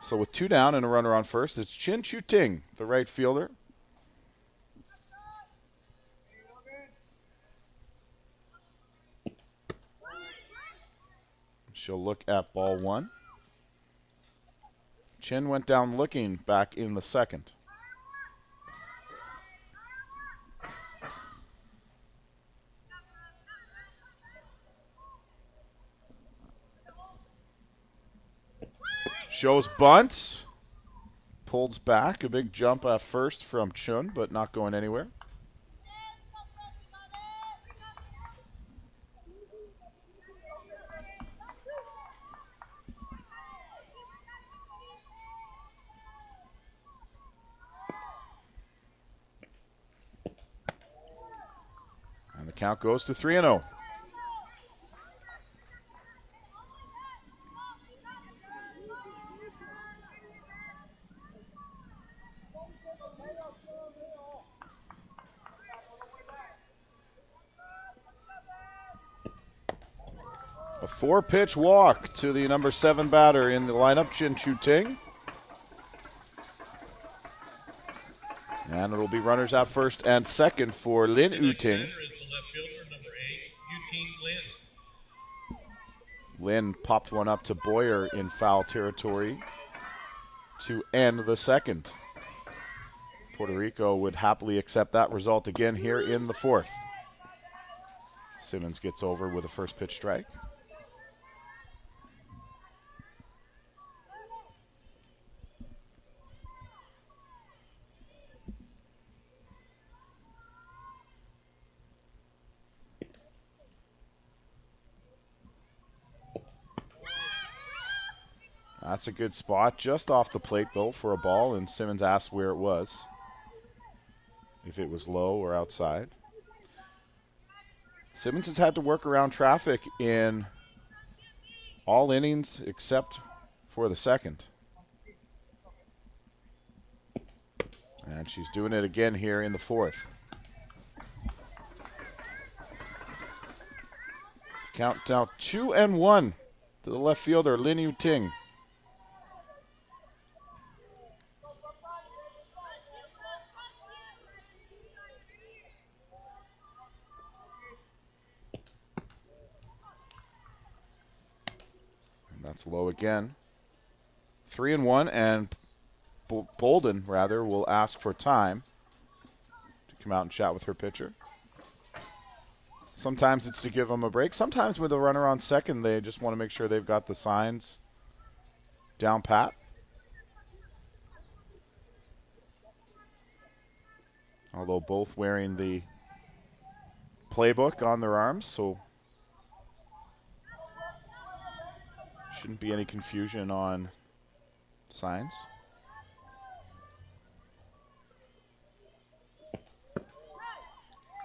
So with 2 down and a runner on first, it's Chin Chu-Ting, the right fielder. She'll look at ball 1. Chin went down looking back in the 2nd. Shows bunt. Pulls back. A big jump at first from Chun, but not going anywhere. And the count goes to 3-0. A 4-pitch walk to the number 7 batter in the lineup, Chin Chu-Ting. And it'll be runners out first and second for Lin U-Ting. Lin popped one up to Boyer in foul territory to end the 2nd. Puerto Rico would happily accept that result again here in the 4th. Simmons gets over with a first pitch strike. That's a good spot, just off the plate though for a ball, and Simmons asked where it was, if it was low or outside. Simmons has had to work around traffic in all innings except for the second. And she's doing it again here in the fourth. Count now 2-1 to the left fielder, Lin Yu-ting. And that's low again. 3-1, and Bolden, rather, will ask for time to come out and chat with her pitcher. Sometimes it's to give them a break. Sometimes with a runner on second, they just want to make sure they've got the signs down pat. Although both wearing the playbook on their arms, so shouldn't be any confusion on signs.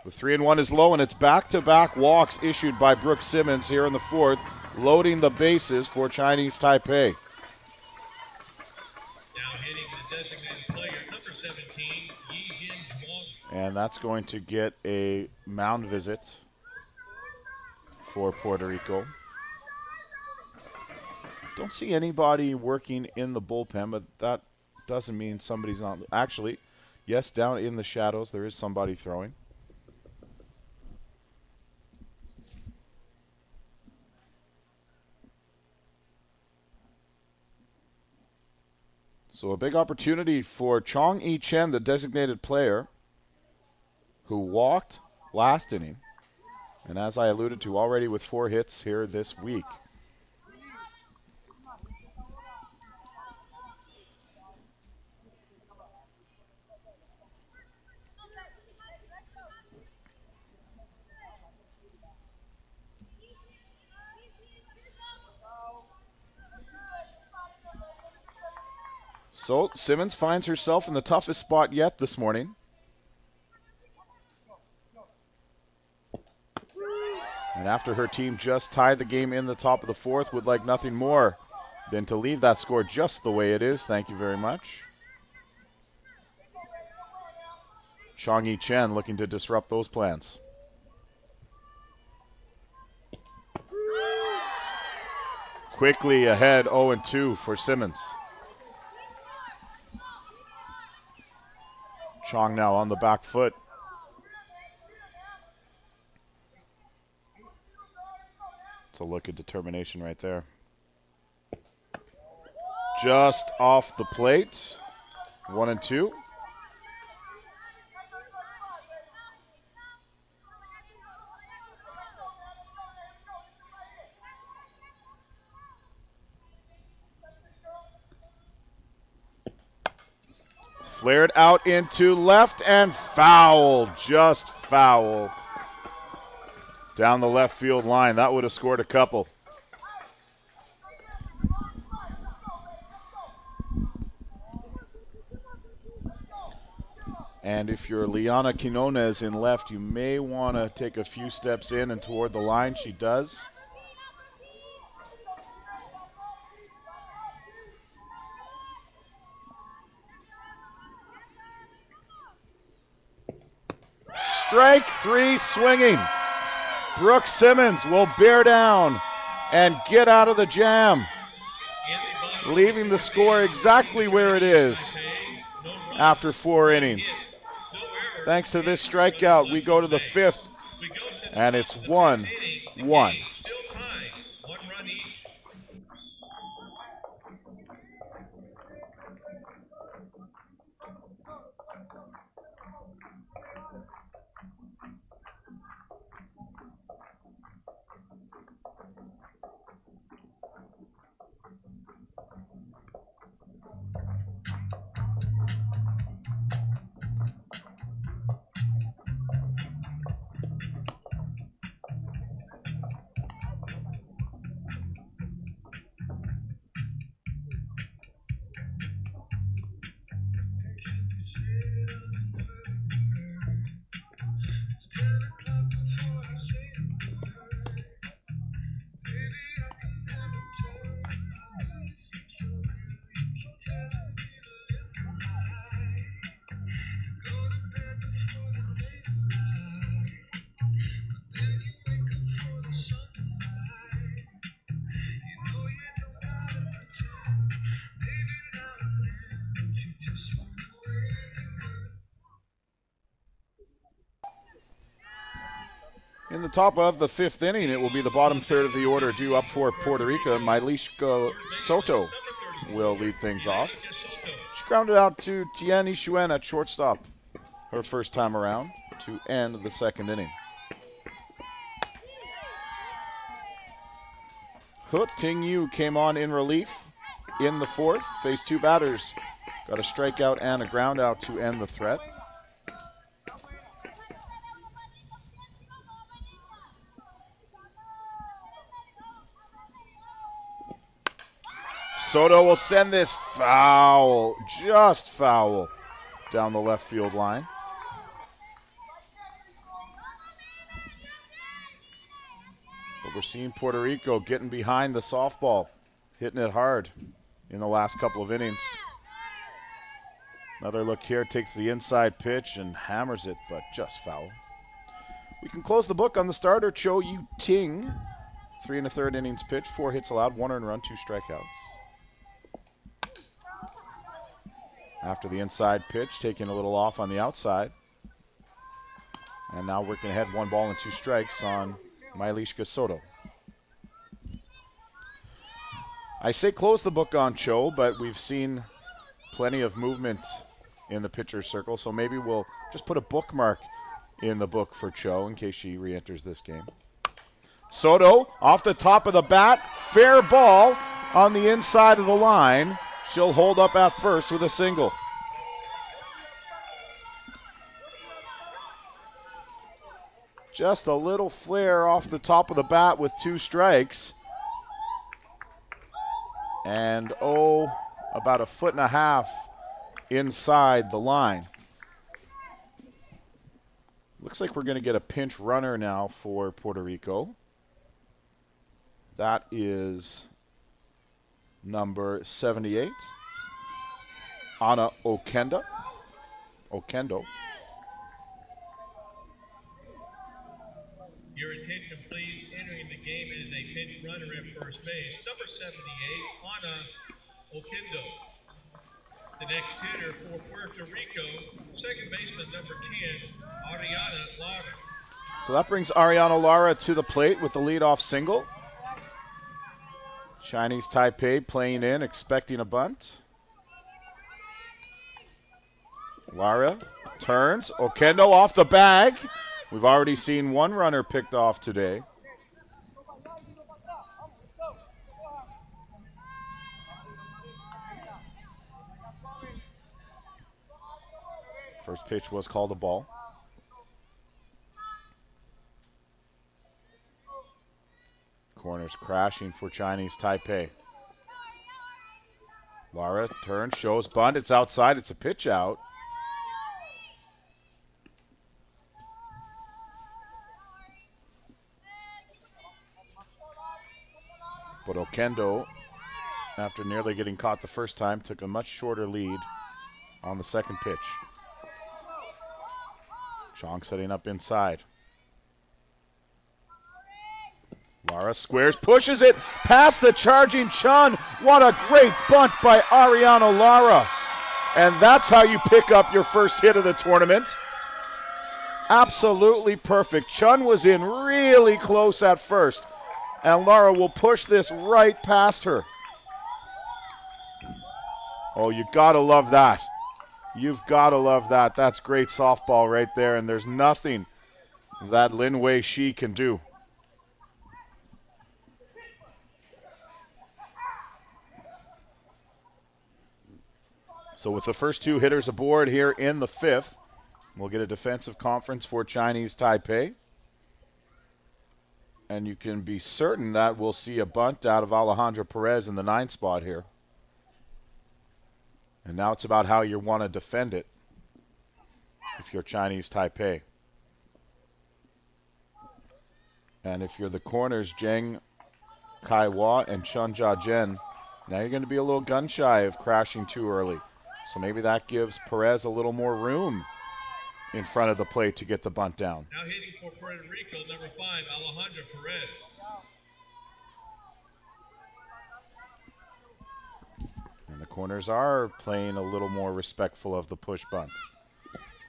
The 3-1 is low, and it's back-to-back walks issued by Brooke Simmons here in the fourth, loading the bases for Chinese Taipei. Now hitting the designated player, number 17, Yi Hin Wong. And that's going to get a mound visit for Puerto Rico. Don't see anybody working in the bullpen, but that doesn't mean somebody's not. Actually, yes, down in the shadows, there is somebody throwing. So a big opportunity for Chong Yi-chen, the designated player, who walked last inning, and as I alluded to, already with 4 hits here this week. So Simmons finds herself in the toughest spot yet this morning. And after her team just tied the game in the top of the fourth, would like nothing more than to leave that score just the way it is. Thank you very much. Chong Yi-chen looking to disrupt those plans. Quickly ahead, 0-2 for Simmons. Chong now on the back foot. It's a look at determination right there. Just off the plate. 1-2. Flared out into left and foul, just foul. Down the left field line, that would have scored a couple. And if you're Liana Quinones in left, you may want to take a few steps in and toward the line. She does. Strike 3 swinging. Brooke Simmons will bear down and get out of the jam, leaving the score exactly where it is after 4 innings. Thanks to this strikeout, we go to the 5th, and it's 1-1. In the top of the 5th inning, it will be the bottom third of the order due up for Puerto Rico. Mailishka Soto will lead things off. She grounded out to Tian Yixuan at shortstop her first time around to end the 2nd inning. He Ting-yu came on in relief in the 4th, faced 2 batters, got a strikeout and a ground out to end the threat. Soto will send this foul, just foul, down the left field line. But we're seeing Puerto Rico getting behind the softball, hitting it hard in the last couple of innings. Another look here, takes the inside pitch and hammers it, but just foul. We can close the book on the starter, Cho Yu-ting. 3 1/3 innings pitch, 4 hits allowed, 1 earned run, 2 strikeouts. After the inside pitch, taking a little off on the outside. And now working ahead, 1 ball and 2 strikes on Mailishka Soto. I say close the book on Cho, but we've seen plenty of movement in the pitcher's circle, so maybe we'll just put a bookmark in the book for Cho in case she re-enters this game. Soto off the top of the bat, fair ball on the inside of the line. She'll hold up at first with a single. Just a little flare off the top of the bat with 2 strikes. And about 1.5 feet inside the line. Looks like we're going to get a pinch runner now for Puerto Rico. That is number 78, Ana Okendo. Your attention, please. Entering the game is a pinch runner at first base, number 78, Ana Okendo. The next hitter for Puerto Rico, second baseman number 10, Ariana Lara. So that brings Ariana Lara to the plate with the leadoff single. Chinese Taipei playing in, expecting a bunt. Lara turns. Okendo off the bag. We've already seen 1 runner picked off today. First pitch was called a ball. Corners crashing for Chinese Taipei. Lara turns, shows bunt. It's outside. It's a pitch out. But Okendo, after nearly getting caught the first time, took a much shorter lead on the second pitch. Chong setting up inside. Lara squares, pushes it past the charging Chun. What a great bunt by Ariana Lara. And that's how you pick up your first hit of the tournament. Absolutely perfect. Chun was in really close at first, and Lara will push this right past her. Oh, you gotta love that. You've gotta love that. That's great softball right there, and there's nothing that Lin Wei Shi can do. So with the first 2 hitters aboard here in the 5th, we'll get a defensive conference for Chinese Taipei. And you can be certain that we'll see a bunt out of Alejandra Perez in the 9th spot here. And now it's about how you want to defend it if you're Chinese Taipei. And if you're the corners, Zheng Kaiwa and Chun Jia-Jen, now you're going to be a little gun shy of crashing too early. So maybe that gives Perez a little more room in front of the plate to get the bunt down. Now hitting for Puerto Rico, number 5, Alejandra Perez. And the corners are playing a little more respectful of the push bunt.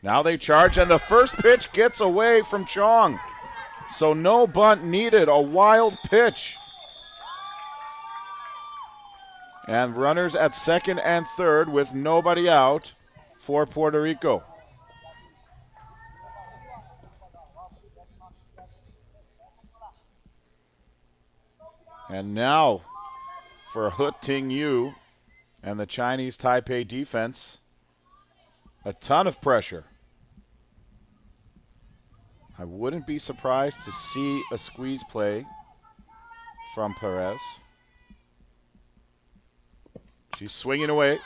Now they charge, and the first pitch gets away from Chong. So no bunt needed, a wild pitch. And runners at second and third with nobody out for Puerto Rico. And now for He Ting-yu and the Chinese Taipei defense, a ton of pressure. I wouldn't be surprised to see a squeeze play from Perez. She's swinging away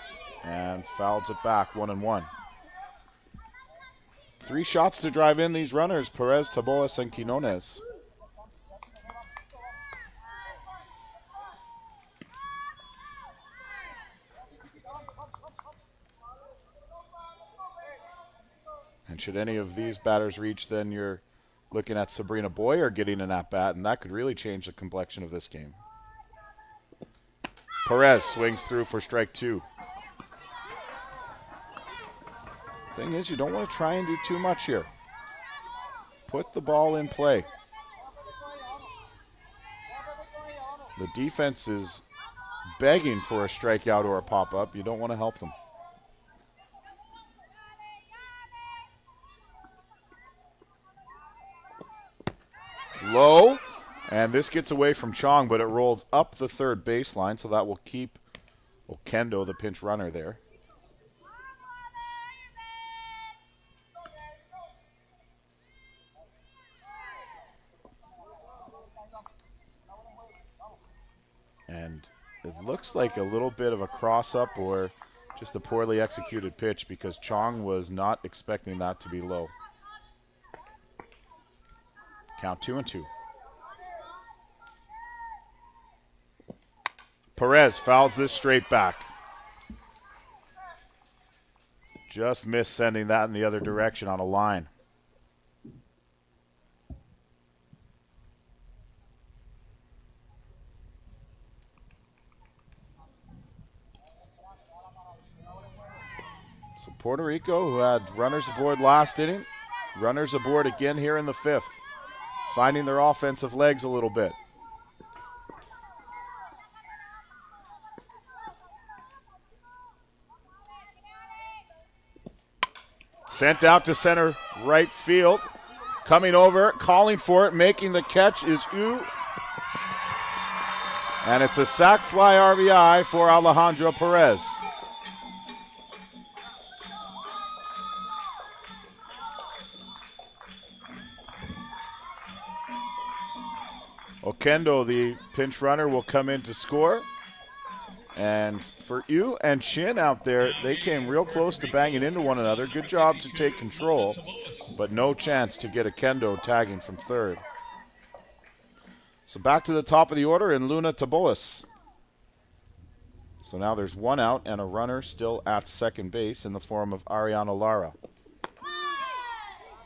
and fouls it back, 1-1. 3 shots to drive in these runners, Perez, Taboas, and Quinones. And should any of these batters reach, then you're looking at Sabrina Boyer getting an at-bat, and that could really change the complexion of this game. Perez swings through for strike 2. Thing is, you don't want to try and do too much here. Put the ball in play. The defense is begging for a strikeout or a pop-up. You don't want to help them. Low, and this gets away from Chong, but it rolls up the third baseline, so that will keep Okendo, the pinch runner, there. And it looks like a little bit of a cross-up or just a poorly executed pitch because Chong was not expecting that to be low. Count 2-2. Perez fouls this straight back. Just missed sending that in the other direction on a line. So Puerto Rico, who had runners aboard last inning, runners aboard again here in the 5th. Finding their offensive legs a little bit. Sent out to center right field. Coming over, calling for it, making the catch is Yu. And it's a sac fly RBI for Alejandro Perez. Okendo, the pinch runner, will come in to score. And for Yu and Chin out there, they came real close to banging into one another. Good job to take control, but no chance to get Okendo tagging from third. So back to the top of the order in Luna Taboas. So now there's 1 out and a runner still at second base in the form of Ariana Lara.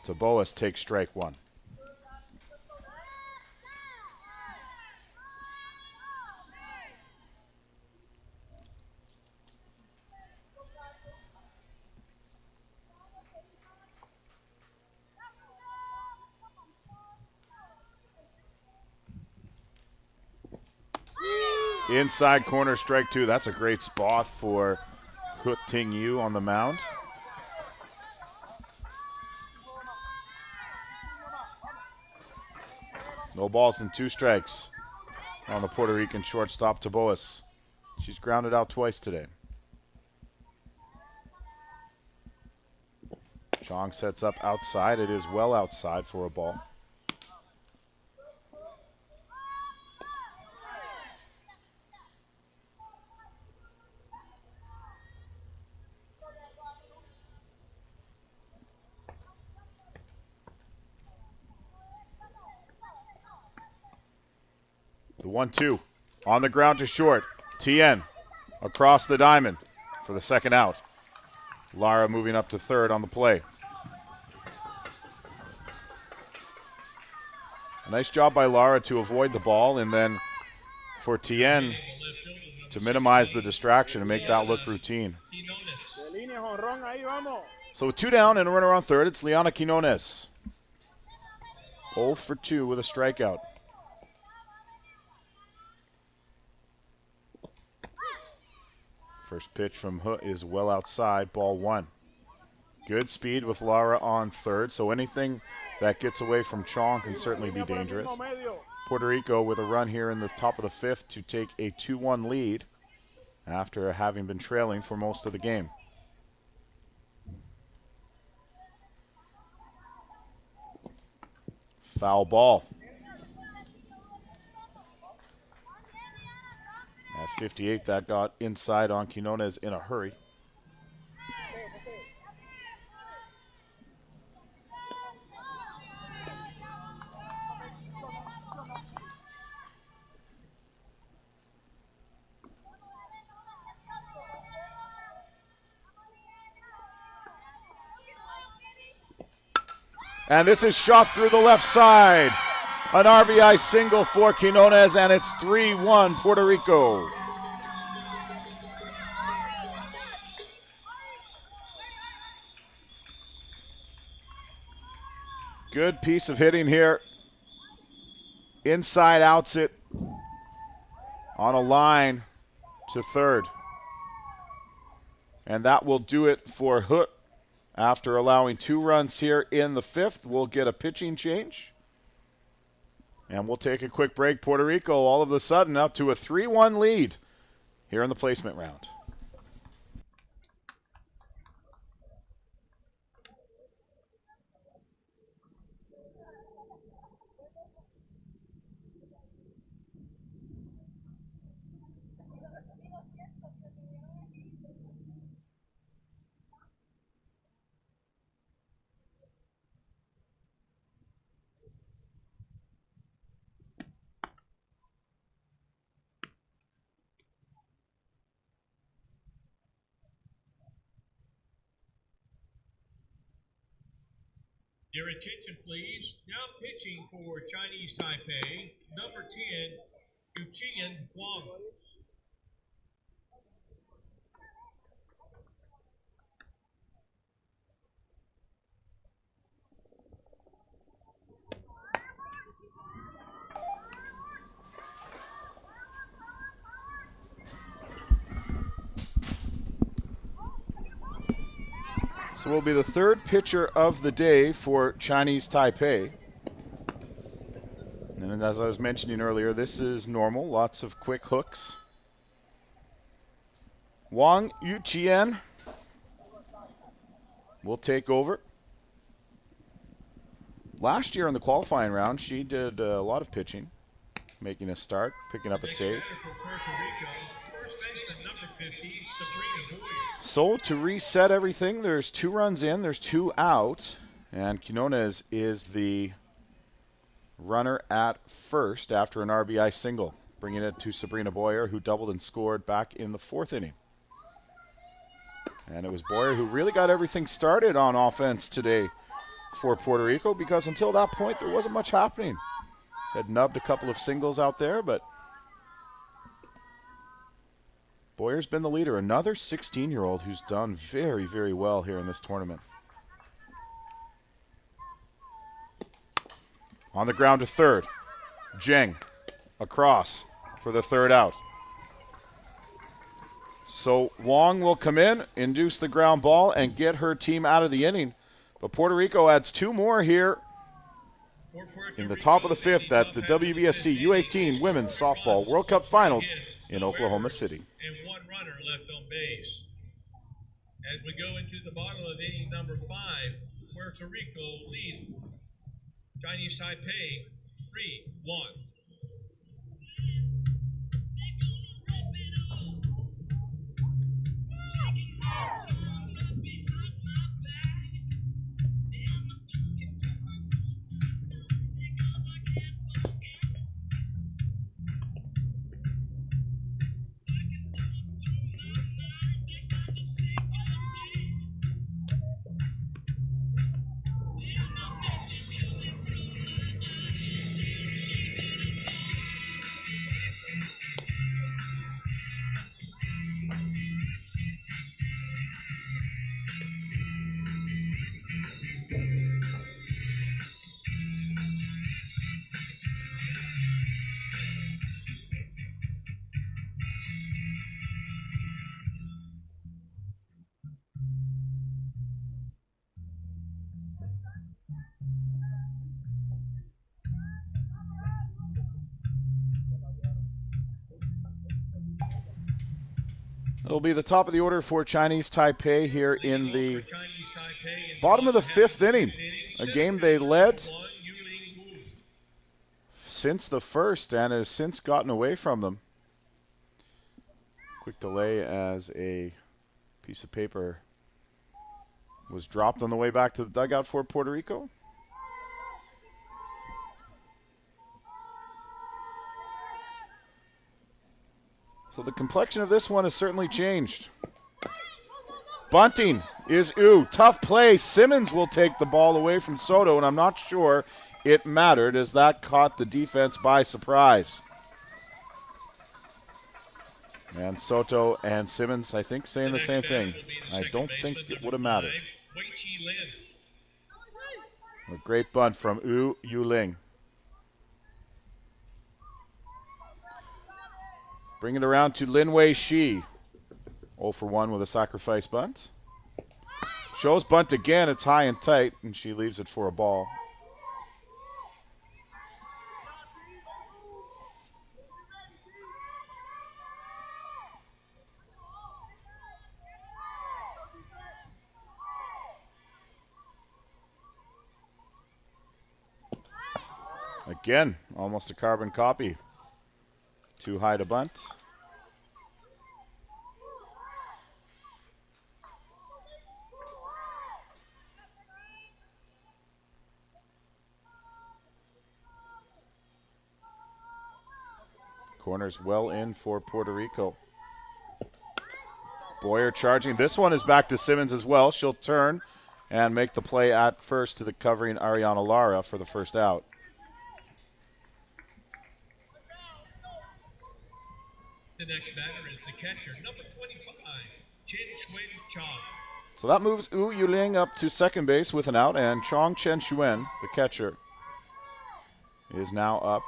Taboas takes strike 1. Inside corner, strike 2. That's a great spot for He Ting-yu on the mound. No balls and 2 strikes on the Puerto Rican shortstop Taboas. She's grounded out twice today. Chong sets up outside. It is well outside for a ball. The 1-2 on the ground to short. Tien across the diamond for the second out. Lara moving up to third on the play. A nice job by Lara to avoid the ball, and then for Tien to minimize the distraction and make that look routine. So with 2 down and a runner on third, it's Liana Quinones. 0 for 2 with a strikeout. First pitch from Hood is well outside, ball 1. Good speed with Lara on third, so anything that gets away from Chong can certainly be dangerous. Puerto Rico with a run here in the top of the 5th to take a 2-1 lead after having been trailing for most of the game. Foul ball. At 58, that got inside on Quinones in a hurry. And this is shot through the left side. An RBI single for Quinones, and it's 3-1 Puerto Rico. Good piece of hitting here. Inside outs it on a line to third. And that will do it for Hook. After allowing 2 runs here in the 5th, we'll get a pitching change. And we'll take a quick break. Puerto Rico all of a sudden up to a 3-1 lead here in the placement round. Your attention, please. Now pitching for Chinese Taipei, number 10, U18 Wang. So will be the 3rd pitcher of the day for Chinese Taipei. And as I was mentioning earlier, this is normal. Lots of quick hooks. Wang U18 will take over. Last year in the qualifying round, she did a lot of pitching, making a start, picking up a save. So to reset everything, there's 2 runs in, there's 2 out, and Quinones is the runner at first after an RBI single, bringing it to Sabrina Boyer, who doubled and scored back in the 4th inning. And it was Boyer who really got everything started on offense today for Puerto Rico, because until that point there wasn't much happening. Had nubbed a couple of singles out there, but Boyer's been the leader. Another 16-year-old who's done very, very well here in this tournament. On the ground to third. Zheng across for the 3rd out. So Wong will come in, induce the ground ball, and get her team out of the inning. But Puerto Rico adds 2 more here in the top of the 5th at the WBSC U18 Women's Softball World Cup Finals in Oklahoma City. And 1 runner left on base. As we go into the bottom of inning number 5, Puerto Rico leads Chinese Taipei 3-1. It'll be the top of the order for Chinese Taipei here in the bottom of the 5th inning. A game they led since the first and has since gotten away from them. Quick delay as a piece of paper was dropped on the way back to the dugout for Puerto Rico. So the complexion of this one has certainly changed. Bunting is tough play. Simmons will take the ball away from Soto, and I'm not sure it mattered as that caught the defense by surprise. And Soto and Simmons, I think, saying the same thing. I don't think it would have mattered. A great bunt from Yu Ling. Bring it around to Lin Wei Shi. 0 for 1 with a sacrifice bunt. Shows bunt again. It's high and tight, and she leaves it for a ball. Again, almost a carbon copy. Too high to bunt. Corner's well in for Puerto Rico. Boyer charging. This one is back to Simmons as well. She'll turn and make the play at first to the covering Ariana Lara for the first out. The next batter is the catcher, number 25, Chen Shuen Chong. So that moves Yu Ling up to second base with an out, and Chong Chen Shuen, the catcher, is now up.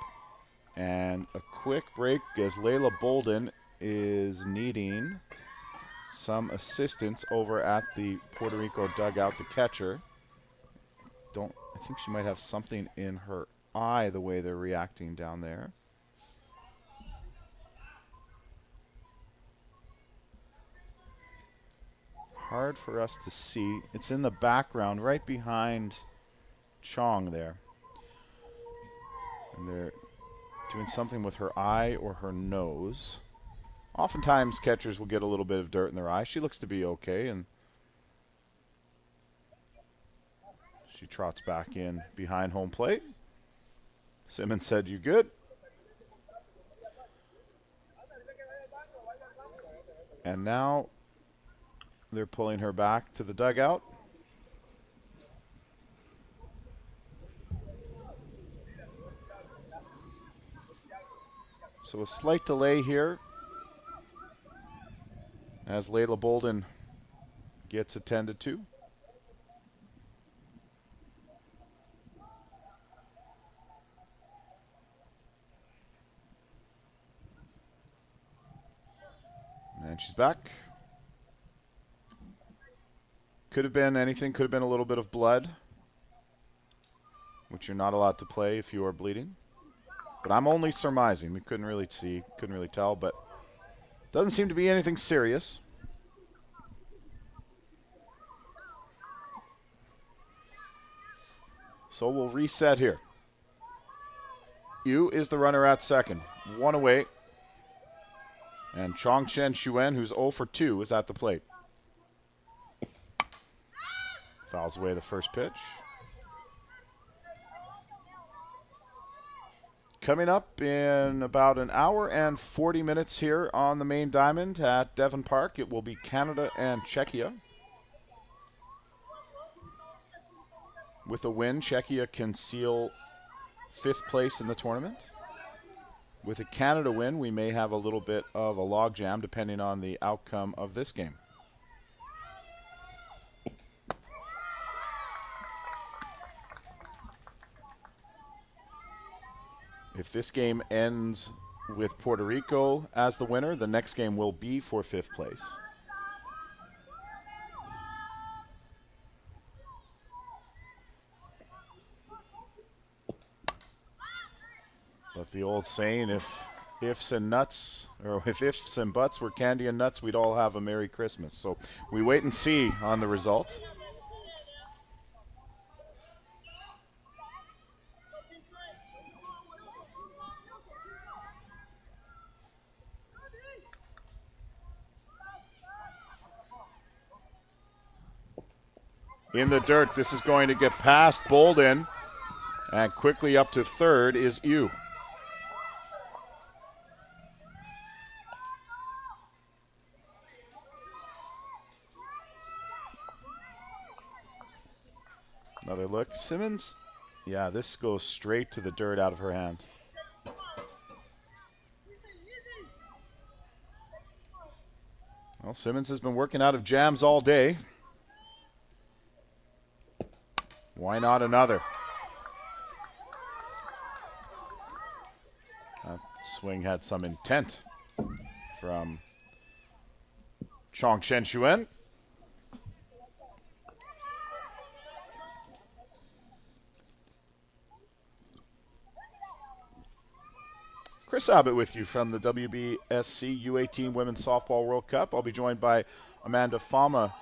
And a quick break as Layla Bolden is needing some assistance over at the Puerto Rico dugout, the catcher. I think she might have something in her eye the way they're reacting down there. Hard for us to see. It's in the background right behind Chong there. And they're doing something with her eye or her nose. Oftentimes catchers will get a little bit of dirt in their eye. She looks to be okay, and she trots back in behind home plate. Simmons said, "You good?" And now they're pulling her back to the dugout. So a slight delay here as Layla Bolden gets attended to. And she's back. Could have been anything, could have been a little bit of blood, which you're not allowed to play if you are bleeding. But I'm only surmising. We couldn't really see, couldn't really tell, but doesn't seem to be anything serious. So we'll reset here. Yu is the runner at second. One away. And Chong Chen Shuen, who's 0 for 2, is at the plate. Fouls away the first pitch. Coming up in about an hour and 40 minutes here on the main diamond at Devon Park, it will be Canada and Czechia. With a win, Czechia can seal 5th place in the tournament. With a Canada win, we may have a little bit of a logjam depending on the outcome of this game. If this game ends with Puerto Rico as the winner, the next game will be for 5th place. But the old saying, if ifs and nuts, or if ifs and buts were candy and nuts, we'd all have a Merry Christmas. So we wait and see on the result. In the dirt, this is going to get past Bolden, and quickly up to third is Yu. Another look. Simmons, yeah, this goes straight to the dirt out of her hand. Well, Simmons has been working out of jams all day. Why not another? That swing had some intent from Chong Chen Xuen. Chris Abbott with you from the WBSC U18 Women's Softball World Cup. I'll be joined by Amanda Fama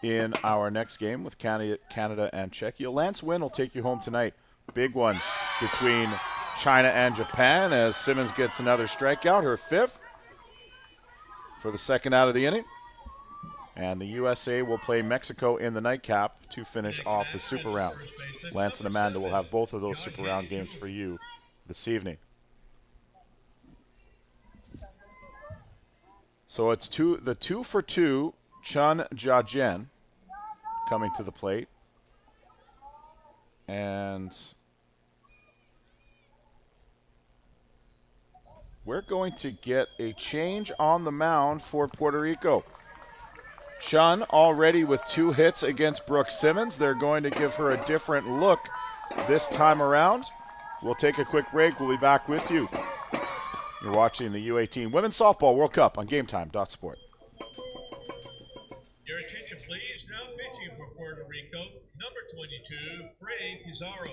in our next game with Canada and Czechia. Lance Wynn will take you home tonight. Big one between China and Japan as Simmons gets another strikeout, her fifth, for the second out of the inning. And the USA will play Mexico in the nightcap to finish off the Super Round. Lance and Amanda will have both of those Super Round games for you this evening. So it's the 2-for-2 Chun Jia-Jen coming to the plate. And we're going to get a change on the mound for Puerto Rico. Chun already with 2 hits against Brooke Simmons. They're going to give her a different look this time around. We'll take a quick break. We'll be back with you. You're watching the U18 Women's Softball World Cup on GameTime.Sport. Your attention, please. Now pitching for Puerto Rico, number 22, Frey Pizarro.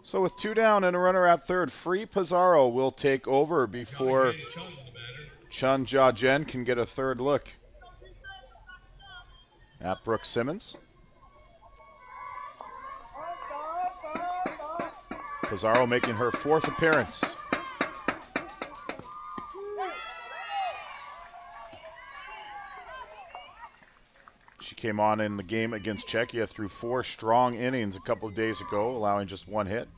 So with 2 down and a runner at third, Free Pizarro will take over before Chun Jia-Jen can get a third look at Brooke Simmons. Pizarro making her 4th appearance. She came on in the game against Czechia through 4 strong innings a couple of days ago, allowing just 1 hit.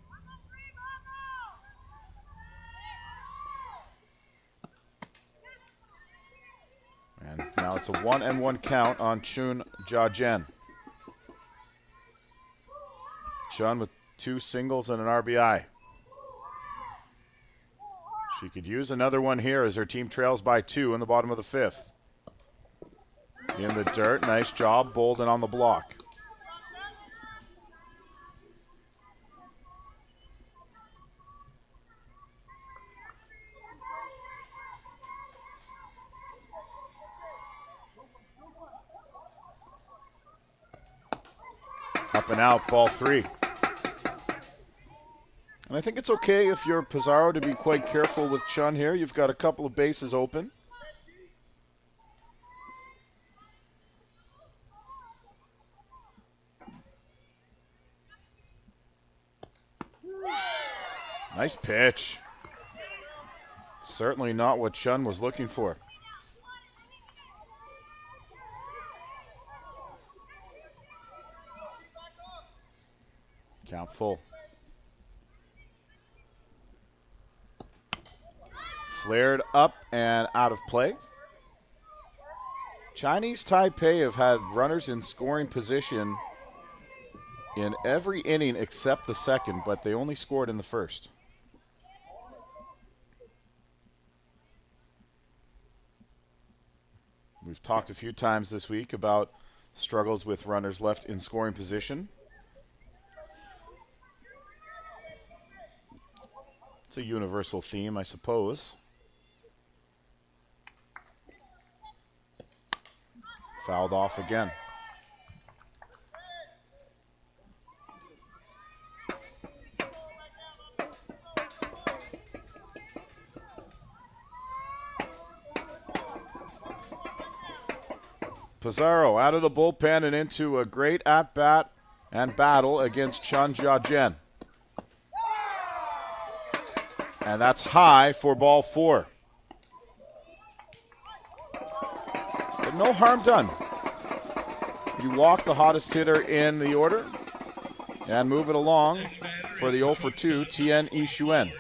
And now it's a 1-1 count on Chun Jia-Jen. Chun with 2 singles and an RBI. She could use another one here as her team trails by 2 in the bottom of the 5th. In the dirt, nice job, Bolden on the block. Up and out, ball 3. And I think it's okay if you're Pizarro to be quite careful with Chun here. You've got a couple of bases open. Nice pitch. Certainly not what Chun was looking for. Count full. Flared up and out of play. Chinese Taipei have had runners in scoring position in every inning except the second, but they only scored in the first. We've talked a few times this week about struggles with runners left in scoring position. It's a universal theme, I suppose. Fouled off again. Pizarro out of the bullpen and into a great at-bat and battle against Chun Jiajian. And that's high for ball 4. But no harm done. You walk the hottest hitter in the order and move it along for the 0 for 2, Tian Yixuan.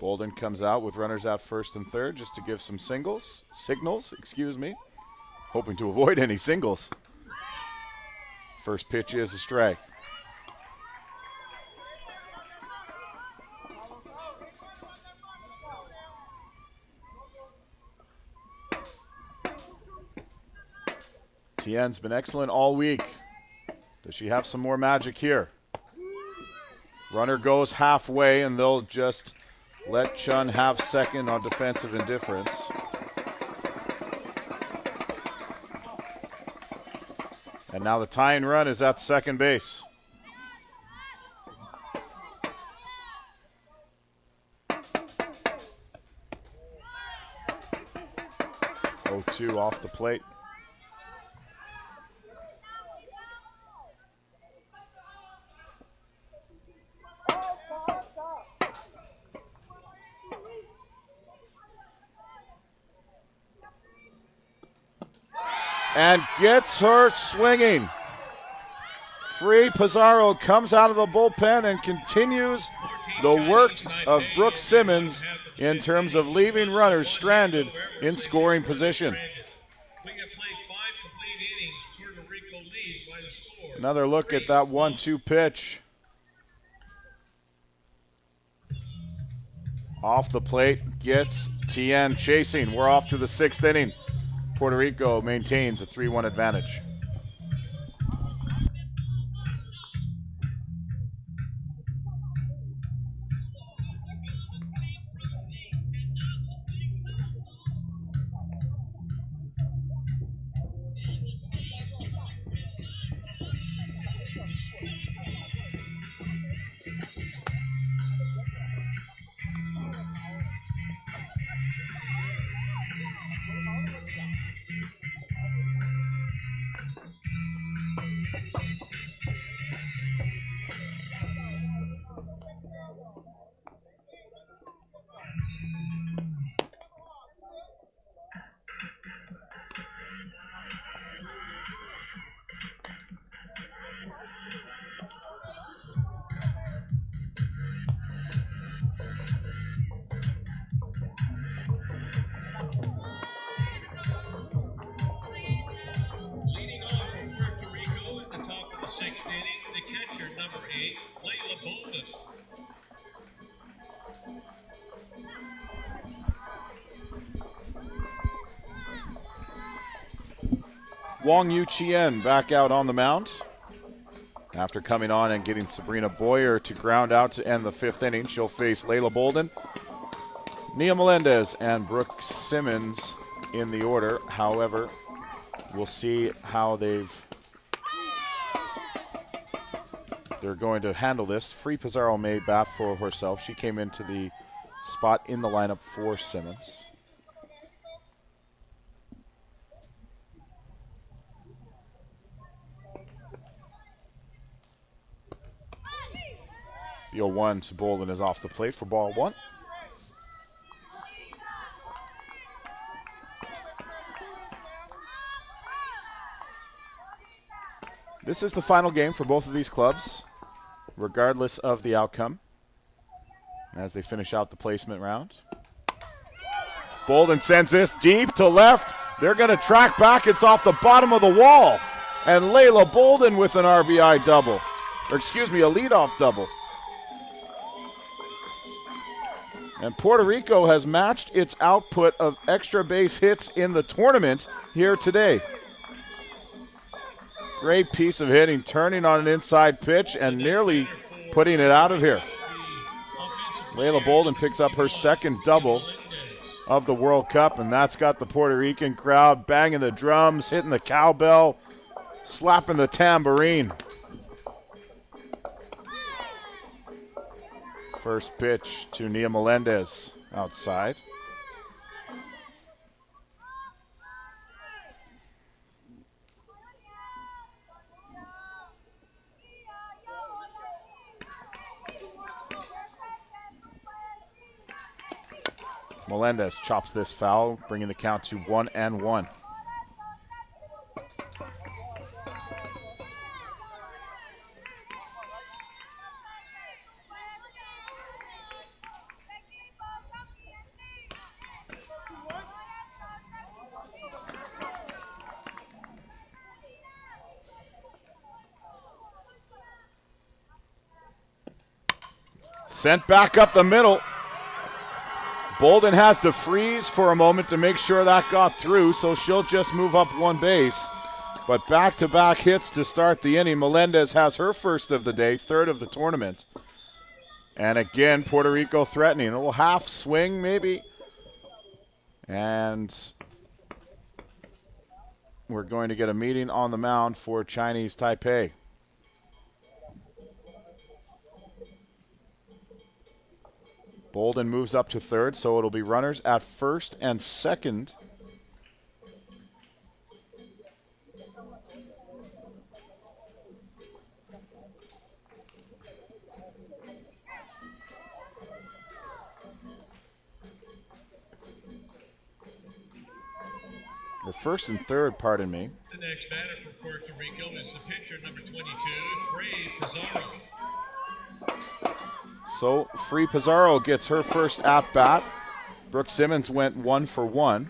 Bolden comes out with runners out first and third just to give some signals, hoping to avoid any singles. First pitch is a strike. Tien's been excellent all week. Does she have some more magic here? Runner goes halfway and they'll just let Chun have second on defensive indifference. And now the tying run is at second base. Oh, 2 off the plate. And gets her swinging. Free Pizarro comes out of the bullpen and continues the work of Brooke Simmons in terms of leaving runners stranded in scoring position. Another look at that 1-2 pitch. Off the plate, gets Tian chasing. We're off to the 6th inning. Puerto Rico maintains a 3-1 advantage. Wong Yu-Chien back out on the mound after coming on and getting Sabrina Boyer to ground out to end the 5th inning. She'll face Layla Bolden, Nia Melendez, and Brooke Simmons in the order. However, we'll see how they're going to handle this. Free Pizarro may bat for herself. She came into the spot in the lineup for Simmons. The 0-1 to Bolden is off the plate for ball 1. This is the final game for both of these clubs, regardless of the outcome, as they finish out the placement round. Bolden sends this deep to left. They're going to track back. It's off the bottom of the wall. And Layla Bolden with an RBI double. Or excuse me, a leadoff double. And Puerto Rico has matched its output of extra base hits in the tournament here today. Great piece of hitting, turning on an inside pitch and nearly putting it out of here. Layla Bolden picks up her second double of the World Cup, and that's got the Puerto Rican crowd banging the drums, hitting the cowbell, slapping the tambourine. First pitch to Nia Melendez outside. Melendez chops this foul, bringing the count to 1-1. Sent back up the middle. Bolden has to freeze for a moment to make sure that got through, so she'll just move up one base. But back-to-back hits to start the inning. Melendez has her first of the day, third of the tournament. And again, Puerto Rico threatening. A little half swing maybe. And we're going to get a meeting on the mound for Chinese Taipei. Bolden moves up to third, so it'll be runners at first and second. Or first and third, pardon me. The next batter for Puerto Rico is the pitcher, number 22, Frei Pizarro. So Frei Pizarro gets her first at-bat. Brooke Simmons went 1 for 1.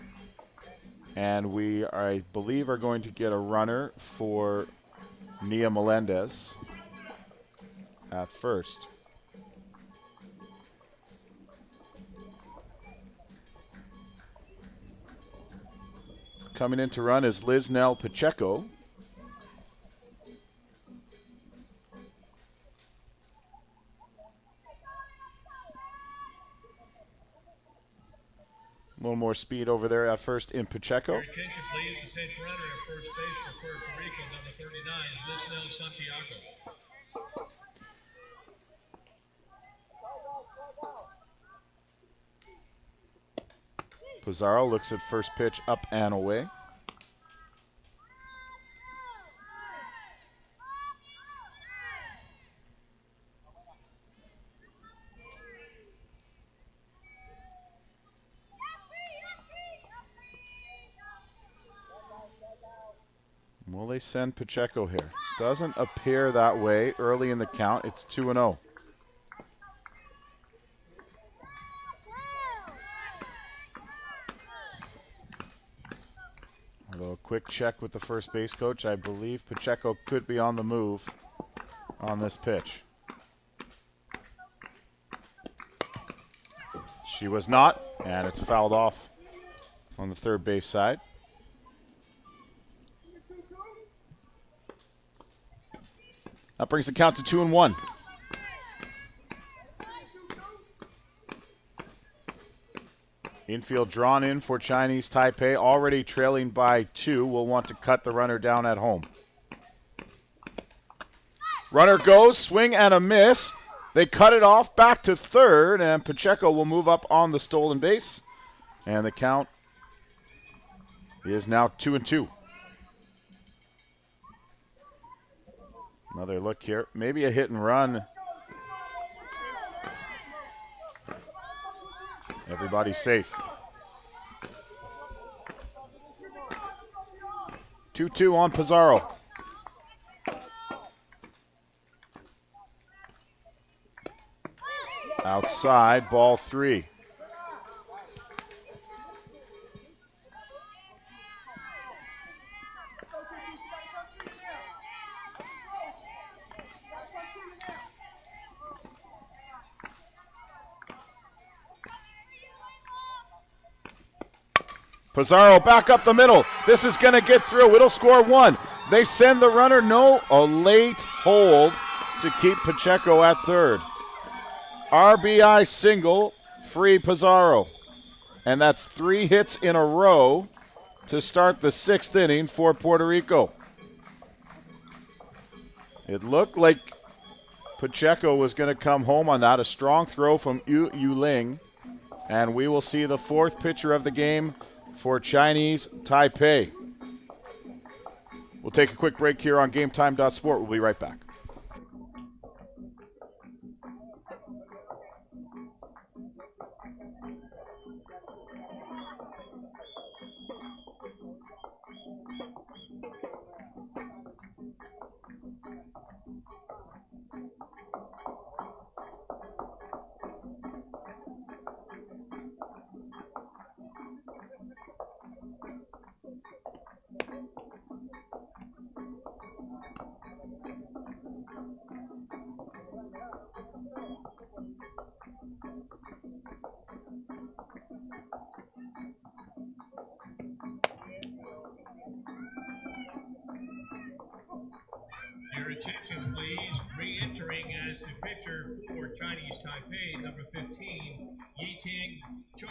And we, I believe, are going to get a runner for Nia Melendez at first. Coming in to run is Liznell Pacheco. A little more speed over there at first in Pacheco. Your attention, please. The pinch runner at first base for Puerto Rico, number 39, Liznell Santiago. Pizarro looks at first pitch up and away. Will they send Pacheco here? Doesn't appear that way early in the count. It's 2-0. Although a quick check with the first base coach, I believe Pacheco could be on the move on this pitch. She was not, and it's fouled off on the third base side. That brings the count to 2-1. Infield drawn in for Chinese Taipei, already trailing by 2. Will want to cut the runner down at home. Runner goes, swing and a miss. They cut it off back to third, and Pacheco will move up on the stolen base. And the count is now 2-2. Another look here. Maybe a hit and run. Everybody's safe. 2-2 on Pizarro. Outside, ball 3. Pizarro back up the middle. This is going to get through. It'll score 1. They send the runner. No, a late hold to keep Pacheco at third. RBI single, free Pizarro. And that's 3 hits in a row to start the 6th inning for Puerto Rico. It looked like Pacheco was going to come home on that. A strong throw from U18. And we will see the 4th pitcher of the game for Chinese Taipei. We'll take a quick break here on GameTime.Sport. We'll be right back. Your attention, please. Re-entering as the pitcher for Chinese Taipei, number 15, Yi-Ting Cho.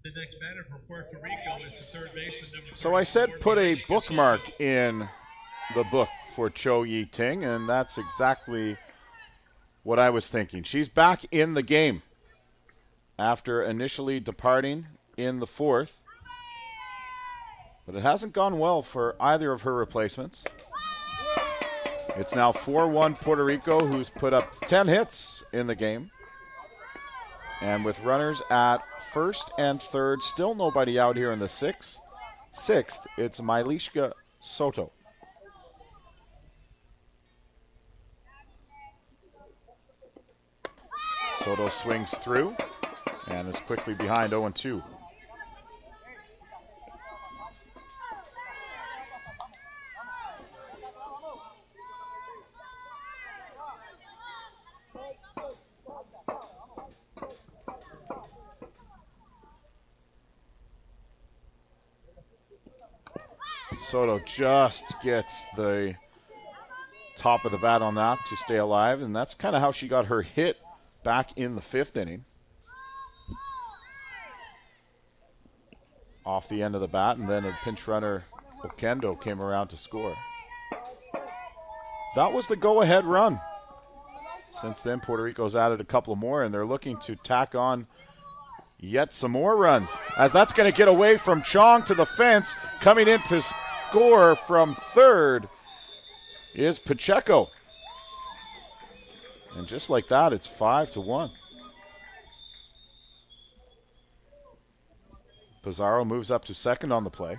The next batter for Puerto Rico is the third baseman, number 34. So I said put a bookmark in the book for Cho Yi-Ting, and that's exactly what I was thinking. She's back in the game after initially departing in the 4th. But it hasn't gone well for either of her replacements. It's now 4-1 Puerto Rico, who's put up 10 hits in the game. And with runners at first and third, still nobody out here in the 6th. It's Mailishka Soto. Soto swings through and is quickly behind 0-2. Soto just gets the top of the bat on that to stay alive, and that's kind of how she got her hit back in the 5th inning. Off the end of the bat, and then a pinch runner, Okendo, came around to score. That was the go-ahead run. Since then, Puerto Rico's added a couple more, and they're looking to tack on yet some more runs, as that's going to get away from Chong to the fence. Coming in to score from third is Pacheco. And just like that, it's 5-1. Pizarro moves up to second on the play.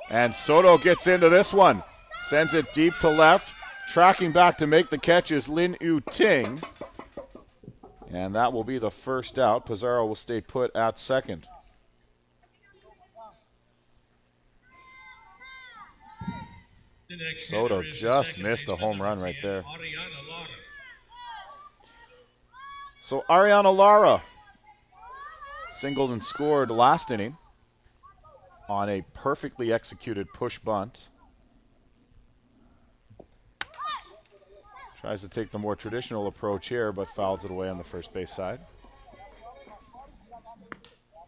And Soto gets into this one. Sends it deep to left. Tracking back to make the catch is Lin U18. And that will be the first out. Pizarro will stay put at second. Soto just missed a home run right there. So Ariana Lara singled and scored last inning on a perfectly executed push bunt. Tries to take the more traditional approach here, but fouls it away on the first base side.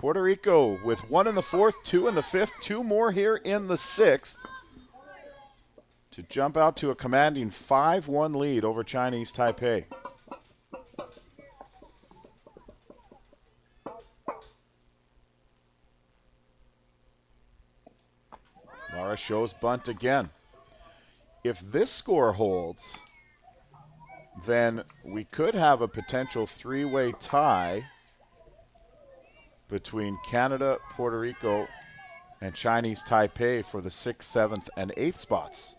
Puerto Rico with 1 in the 4th, 2 in the 5th, 2 more here in the 6th to jump out to a commanding 5-1 lead over Chinese Taipei. Lara shows bunt again. If this score holds, then we could have a potential 3-way tie between Canada, Puerto Rico, and Chinese Taipei for the 6th, 7th, and 8th spots.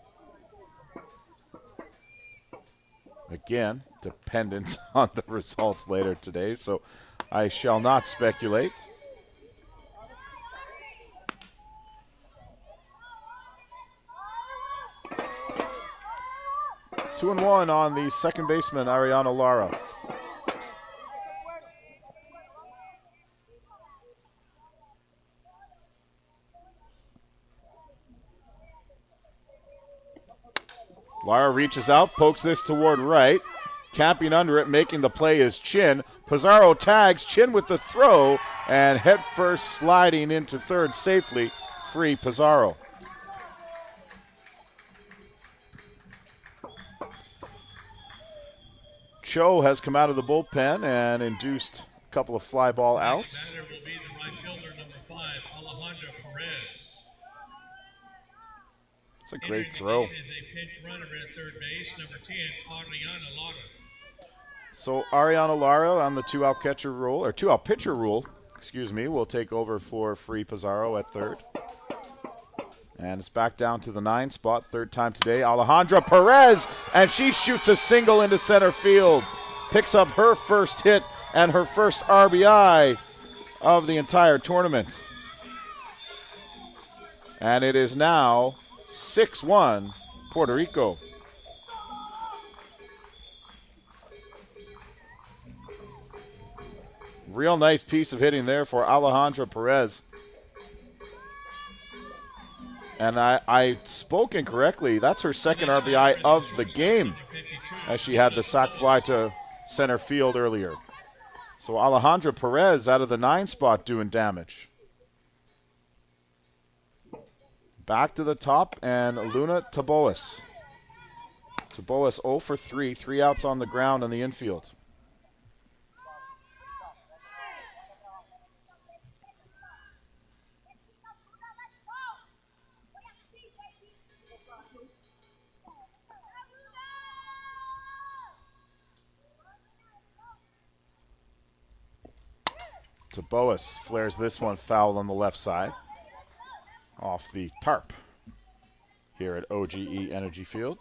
Again, dependent on the results later today, so I shall not speculate. Two and one on the second baseman, Ariana Lara. Lara reaches out, pokes this toward right. Camping under it, making the play is Chin. Pizarro tags Chin with the throw, and head first sliding into third safely. Free Pizarro. Cho has come out of the bullpen and induced a couple of fly ball outs. Batter will be the right fielder, number 5, Alejandro Perez. It's a great throw. Is a pinch runner at third base, number 10, Ariana Lara. So Ariana Lara on the two-out catcher rule, or two-out pitcher rule, excuse me, will take over for Free Pizarro at third. And it's back down to the 9 spot, third time today. Alejandra Perez, and she shoots a single into center field. Picks up her first hit and her first RBI of the entire tournament. And it is now 6-1 Puerto Rico. Real nice piece of hitting there for Alejandra Perez. And I spoke incorrectly. That's her second RBI of the game, as she had the sac fly to center field earlier. So Alejandra Perez out of the 9 spot doing damage. Back to the top, and Luna Taboas. Taboas 0 for 3, 3 outs on the ground in the infield. Taboas flares this one foul on the left side off the tarp here at OGE Energy Field.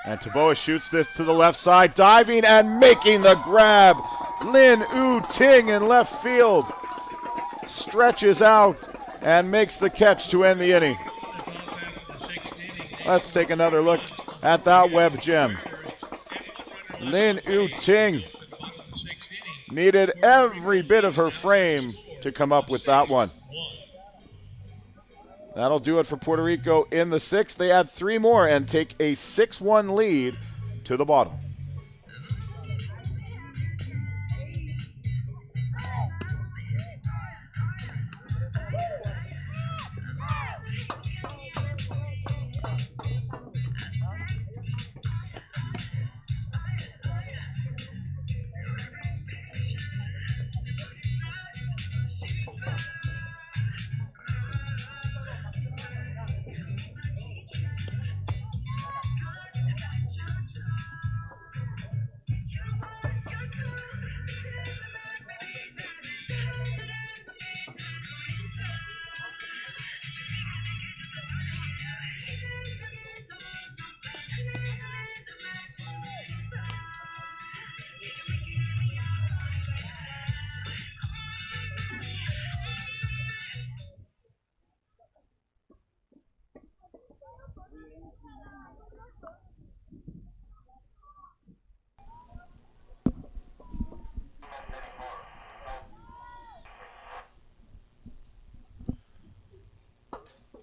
And Taboas shoots this to the left side, diving and making the grab. Lin U18 in left field stretches out and makes the catch to end the inning. Let's take another look at that web gem. Lin U18 needed every bit of her frame to come up with that one. That'll do it for Puerto Rico in the 6th. They add 3 more and take a 6-1 lead to the bottom.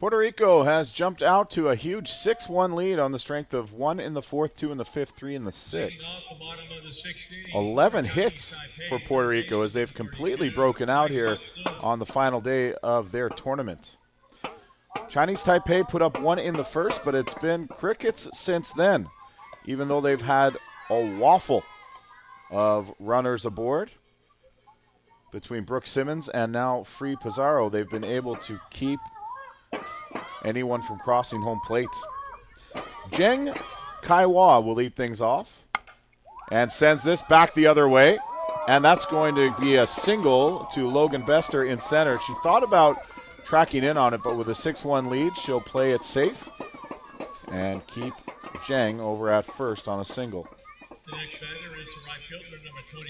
Puerto Rico has jumped out to a huge 6-1 lead on the strength of 1 in the fourth, 2 in the fifth, 3 in the sixth. 11 hits for Puerto Rico as they've completely broken out here on the final day of their tournament. Chinese Taipei put up 1 in the first, but it's been crickets since then, even though they've had a waffle of runners aboard. Between Brooke Simmons and now Free Pizarro, they've been able to keep anyone from crossing home plate. Zheng Kaiwa will lead things off and sends this back the other way. And that's going to be a single to Logan Bester in center. She thought about tracking in on it, but with a 6-1 lead, she'll play it safe and keep Zheng over at first on a single. The next batter is the right fielder, number 23,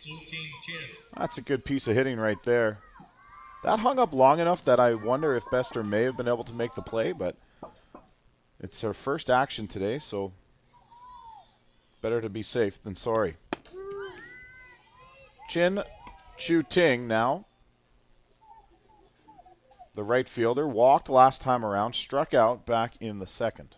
Lu Ting Chin. That's a good piece of hitting right there. That hung up long enough that I wonder if Bester may have been able to make the play, but it's her first action today, so better to be safe than sorry. Chin Chu Ting now. The right fielder walked last time around, struck out back in the second.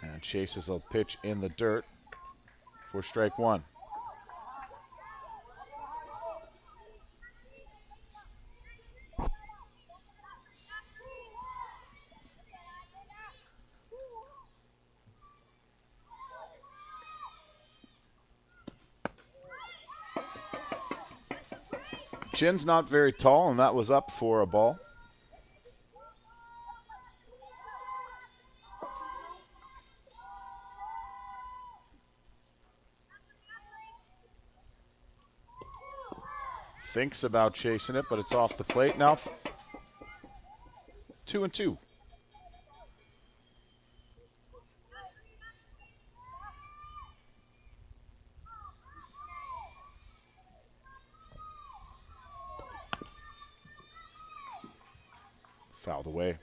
And chases a pitch in the dirt for strike one. Chin's not very tall, and that was up for a ball. Thinks about chasing it, but it's off the plate now. 2-2. Fouled away.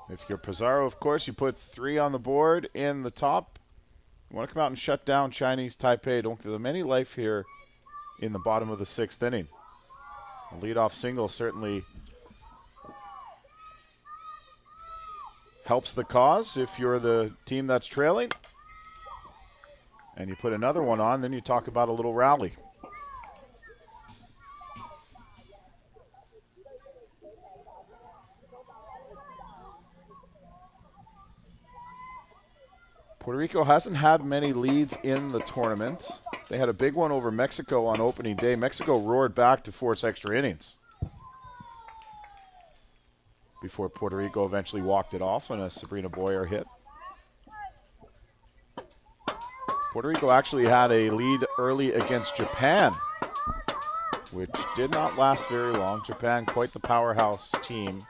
If you're Pizarro, of course, you put 3 on the board in the top. You want to come out and shut down Chinese Taipei. Don't give them any life here in the bottom of the 6th inning. A leadoff single certainly helps the cause if you're the team that's trailing. And you put another one on, then you talk about a little rally. Puerto Rico hasn't had many leads in the tournament. They had a big one over Mexico on opening day. Mexico roared back to force extra innings before Puerto Rico eventually walked it off on a Sabrina Boyer hit. Puerto Rico actually had a lead early against Japan, which did not last very long. Japan, quite the powerhouse team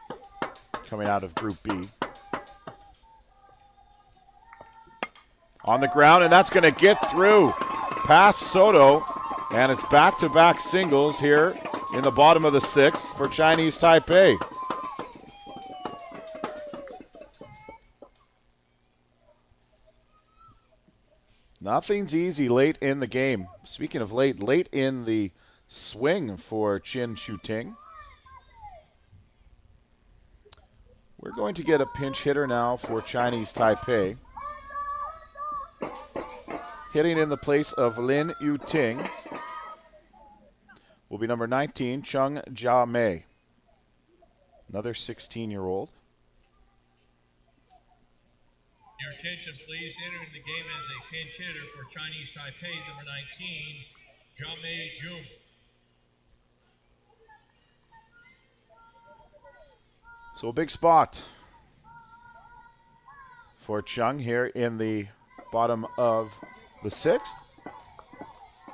coming out of Group B. On the ground, and that's going to get through past Soto, and it's back-to-back singles here in the bottom of the 6th for Chinese Taipei. Nothing's easy late in the game. Speaking of late in the swing for Chin Chu Ting. We're going to get a pinch hitter now for Chinese Taipei. Hitting in the place of Lin Yu Ting will be number 19, Chung Jia Mei. Another 16-year-old. Your attention, please. Entering the game as a pinch hitter for Chinese Taipei, number 19, Jia Mei Jung. So a big spot for Chung here in the bottom of the 6th.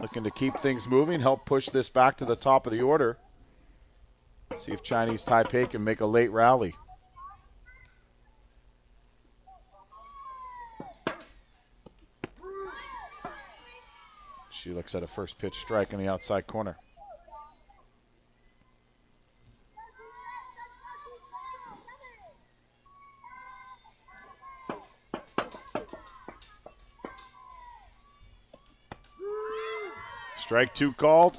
Looking to keep things moving, help push this back to the top of the order. See if Chinese Taipei can make a late rally. She looks at a first pitch strike in the outside corner. Strike 2 called.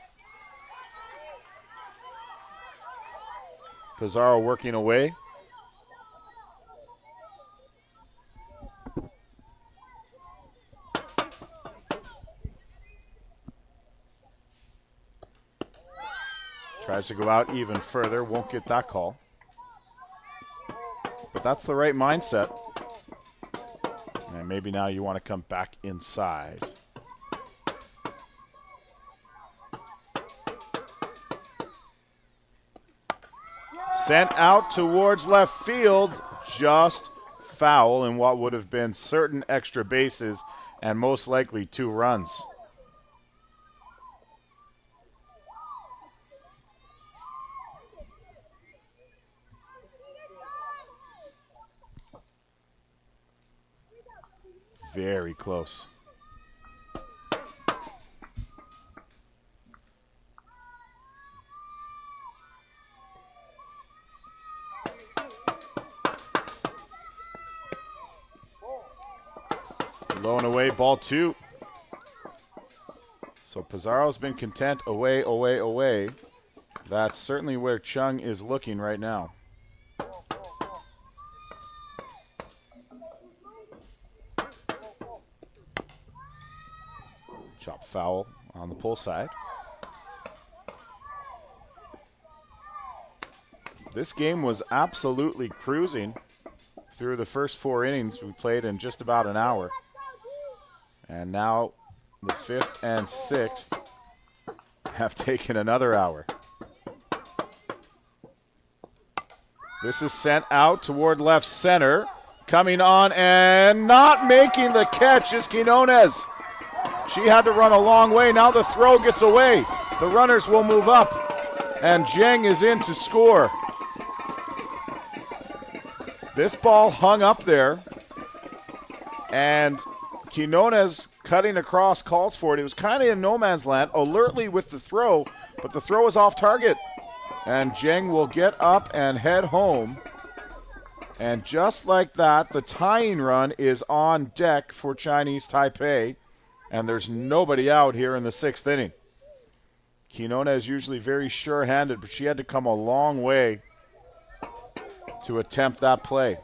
Pizarro working away. Tries to go out even further, won't get that call. But that's the right mindset. And maybe now you want to come back inside. Sent out towards left field, just foul in what would have been certain extra bases and most likely 2 runs. Very close. Low and away, ball 2. So Pizarro's been content away, away, away. That's certainly where Chung is looking right now. Chop foul on the pull side. This game was absolutely cruising through the first 4 innings we played in just about an hour. And now the 5th and 6th have taken another hour. This is sent out toward left center. Coming on and not making the catch is Quinones. She had to run a long way. Now the throw gets away. The runners will move up. And Zheng is in to score. This ball hung up there. And Quinones cutting across calls for it. It was kind of in no man's land, alertly with the throw, but the throw is off target. And Zheng will get up and head home. And just like that, the tying run is on deck for Chinese Taipei. And there's nobody out here in the 6th inning. Quinones is usually very sure-handed, but she had to come a long way to attempt that play.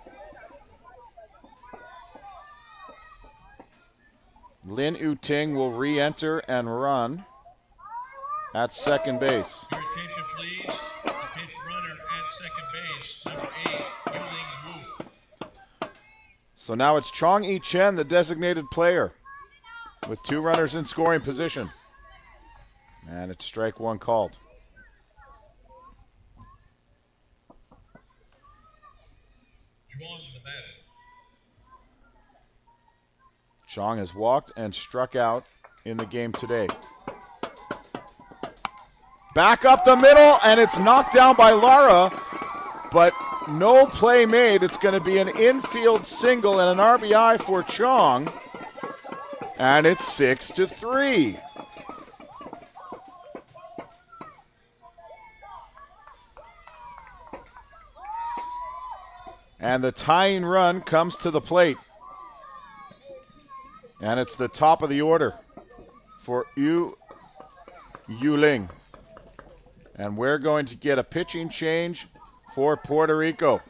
Lin Yu-ting will re-enter and run at second base. Your attention, please. The pitch runner at second base, number 8, Yuling Wu. So now it's Chong Yi-chen, the designated player, with 2 runners in scoring position. And it's strike 1 called. Juan the batter. Chong has walked and struck out in the game today. Back up the middle, and it's knocked down by Lara, but no play made. It's going to be an infield single and an RBI for Chong, and it's 6-3. And the tying run comes to the plate. And it's the top of the order for Yuling. And we're going to get a pitching change for Puerto Rico.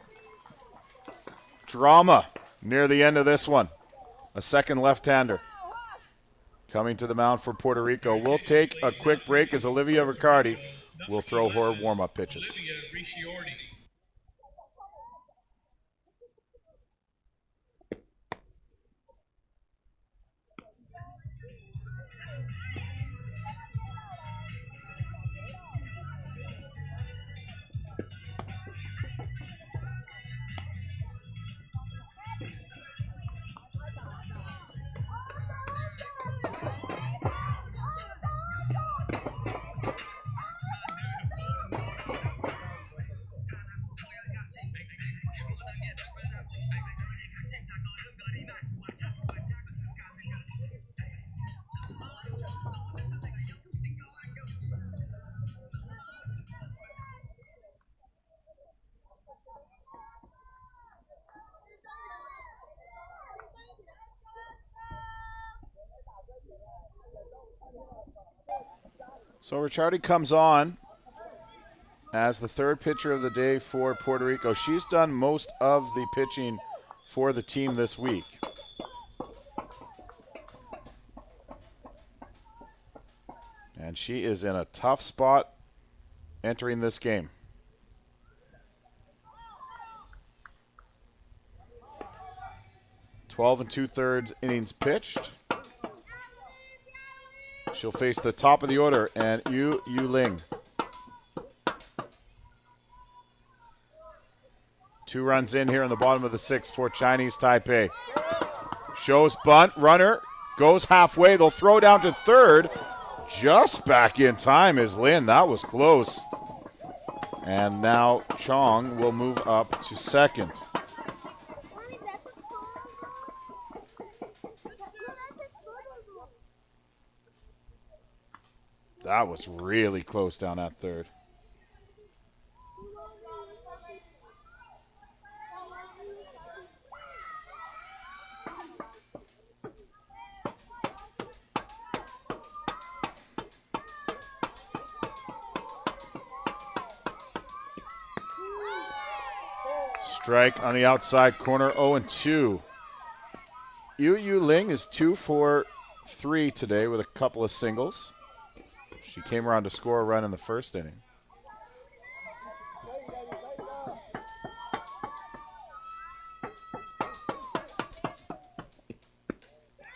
Drama near the end of this one. A second left-hander coming to the mound for Puerto Rico. We'll take a quick break as Olivia Riccardi will throw her warm-up pitches. Olivia Ricciardi. So Ricciardi comes on as the third pitcher of the day for Puerto Rico. She's done most of the pitching for the team this week. And she is in a tough spot entering this game. Twelve and 2/3 innings pitched. She'll face the top of the order and Yu Ling. 2 runs in here in the bottom of the 6th for Chinese Taipei. Shows bunt, runner goes halfway. They'll throw down to third. Just back in time is Lin. That was close. And now Chong will move up to second. That was really close down at third. Strike on the outside corner, 0-2. Yu Ling is 2 for 3 today with a couple of singles. She came around to score a run in the first inning.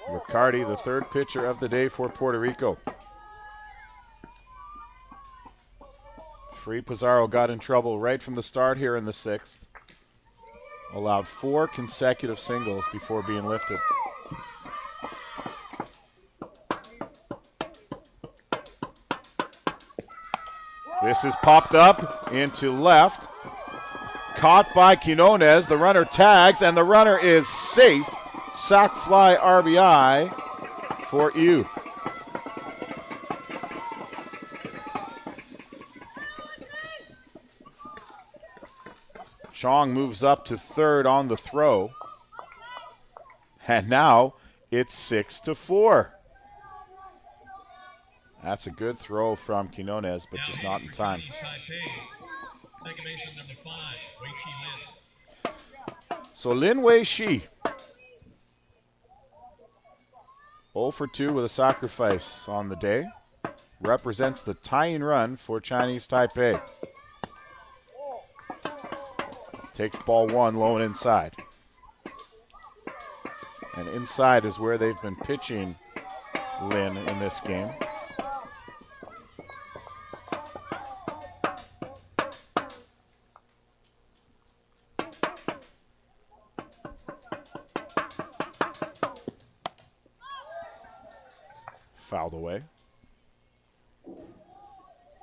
Ricciardi, the third pitcher of the day for Puerto Rico. Free Pizarro got in trouble right from the start here in the 6th. Allowed 4 consecutive singles before being lifted. This is popped up into left. Caught by Quinones. The runner tags, and the runner is safe. Sac fly RBI for Yu. Chong moves up to third on the throw. And now it's 6-4. That's a good throw from Quinones, but just not in time. So Lin Wei Shi, 0 for 2 with a sacrifice on the day. Represents the tying run for Chinese Taipei. Takes ball 1 low and inside. And inside is where they've been pitching Lin in this game. Fouled away.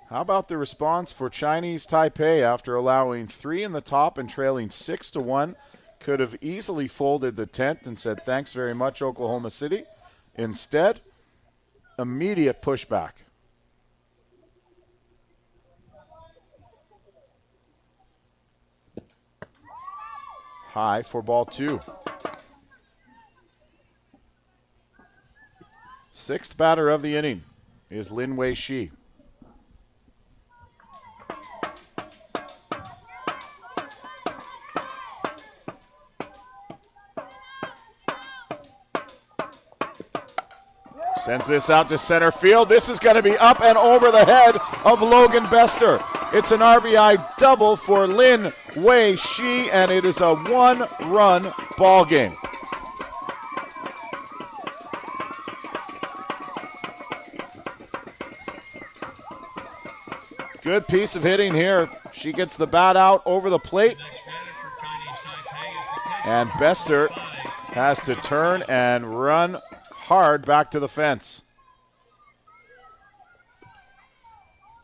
How about the response for Chinese Taipei after allowing 3 in the top and trailing 6-1? Could have easily folded the tent and said, thanks very much, Oklahoma City. Instead, immediate pushback. High for ball 2. 6th batter of the inning is Lin Wei Shi. Sends this out to center field. This is going to be up and over the head of Logan Bester. It's an RBI double for Lin Wei Shi, and it is a 1-run ball game. Good piece of hitting here. She gets the bat out over the plate. And Bester has to turn and run hard back to the fence.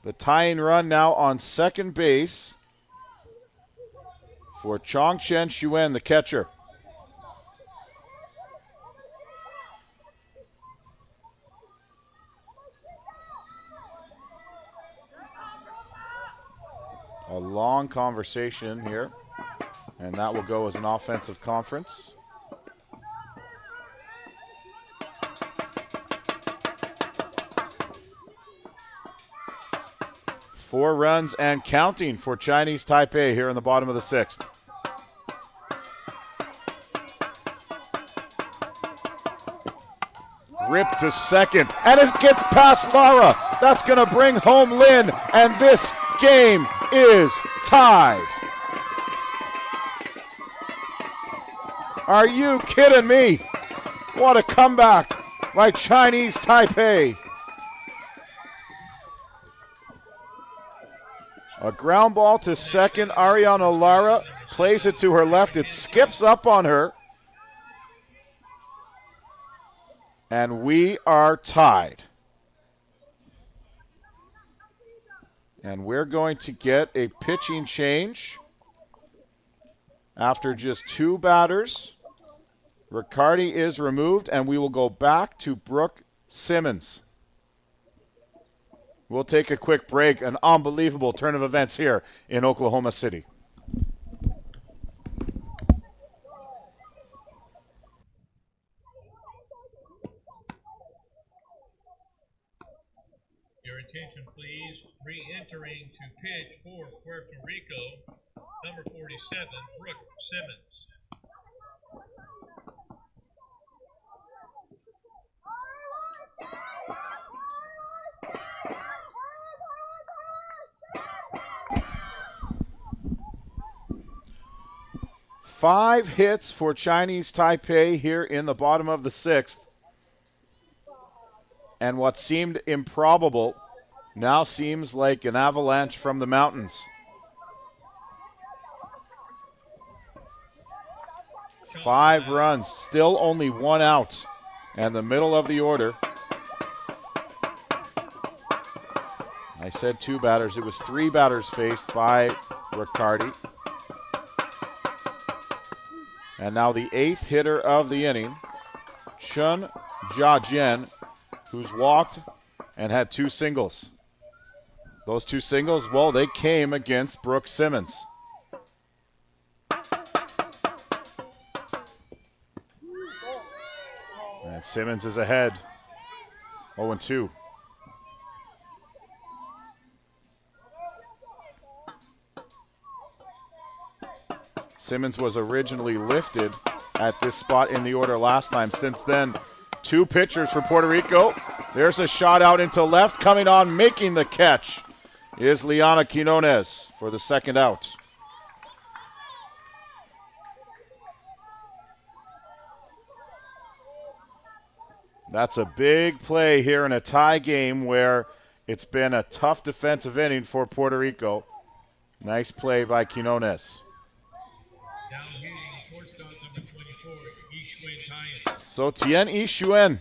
The tying run now on second base for Chongchen Xuen, the catcher. A long conversation here, and that will go as an offensive conference. 4 runs and counting for Chinese Taipei here in the bottom of the 6th. Rip to second, and it gets past Lara. That's going to bring home Lin, and this game is tied. Are you kidding me? What a comeback by Chinese Taipei. A ground ball to second. Ariana Lara plays it to her left. It skips up on her. And we are tied. And we're going to get a pitching change after just 2 batters. Riccardi is removed, and we will go back to Brooke Simmons. We'll take a quick break. An unbelievable turn of events here in Oklahoma City. Your attention, please. Re-entering to pitch for Puerto Rico, number 47, Brooke Simmons. Five hits for Chinese Taipei here in the bottom of the 6th. And what seemed improbable now seems like an avalanche from the mountains. 5 runs, still only 1 out. And the middle of the order. I said 2 batters. It was 3 batters faced by Riccardi. And now the 8th hitter of the inning, Chun Jia-Jen, who's walked and had 2 singles. Those 2 singles, well, they came against Brooke Simmons. And Simmons is ahead, 0-2. Simmons was originally lifted at this spot in the order last time. Since then, 2 pitchers for Puerto Rico. There's a shot out into left. Coming on, making the catch is Liana Quinones for the 2nd out. That's a big play here in a tie game where it's been a tough defensive inning for Puerto Rico. Nice play by Quinones. So Tien Yixuan,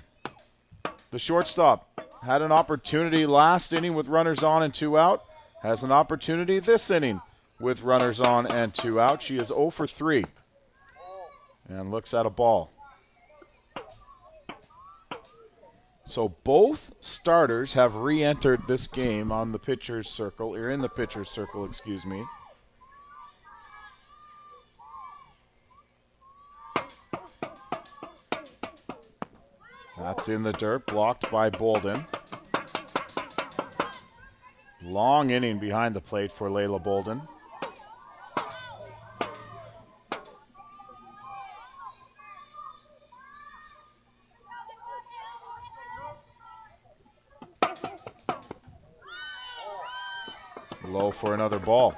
the shortstop, had an opportunity last inning with runners on and 2 out. Has an opportunity this inning with runners on and 2 out. She is 0 for 3 and looks at a ball. So both starters have re-entered this game on the pitcher's circle, or in the pitcher's circle, excuse me. That's in the dirt, blocked by Bolden. Long inning behind the plate for Layla Bolden. Low for another ball.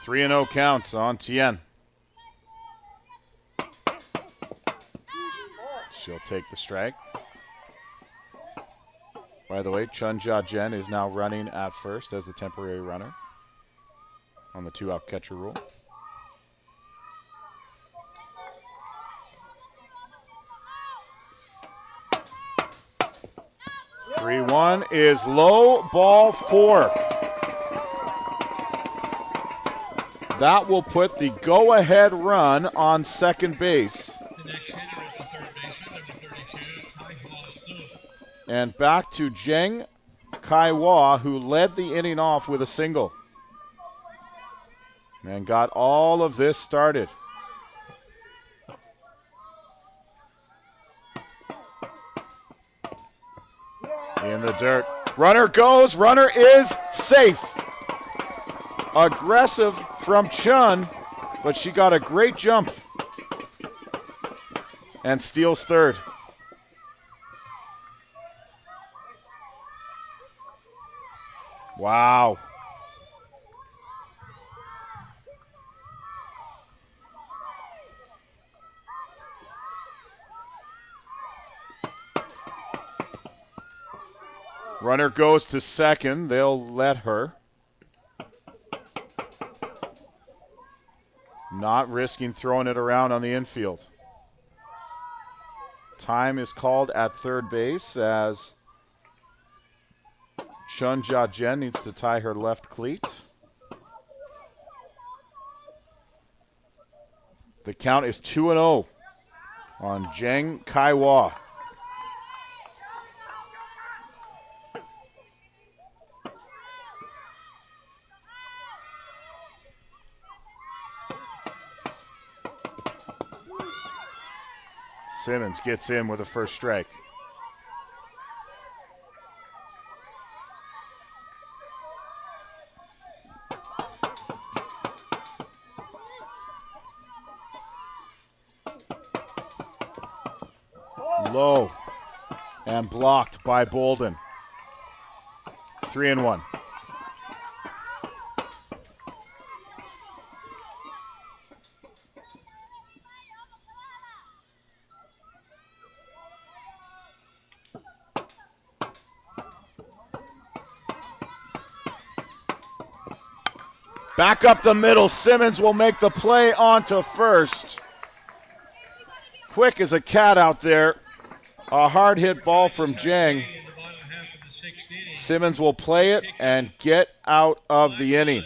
Three and 0 count on Tien. She'll take the strike. By the way, Chun Jia-Jen is now running at first as the temporary runner on the 2-out catcher rule. 3-1 is low, ball 4. That will put the go-ahead run on second base. The next hitter is the third baseman, number 32, Kai-Hwa Su. And back to Zheng Kai-Hwa, who led the inning off with a single. and got all of this started. In the dirt. Runner goes. Runner is safe. Aggressive from Chun, but she got a great jump and steals third. Wow. Runner goes to second. They'll let her. Not risking throwing it around on the infield. Time is called at third base as Chun Jia-Jen needs to tie her left cleat. The count is 2-0 on Zheng Kaiwa. Simmons gets in with a first strike. Low and blocked by Bolden. 3-1. Back up the middle. Simmons will make the play onto first. Quick as a cat out there. A hard hit ball from Zheng. Simmons will play it and get out of the inning.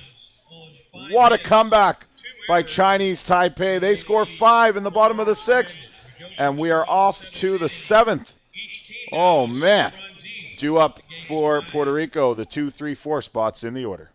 What a comeback by Chinese Taipei. They score 5 in the bottom of the 6th, and we are off to the 7th. Oh, man. Due up for Puerto Rico, the 2, 3, 4 spots in the order.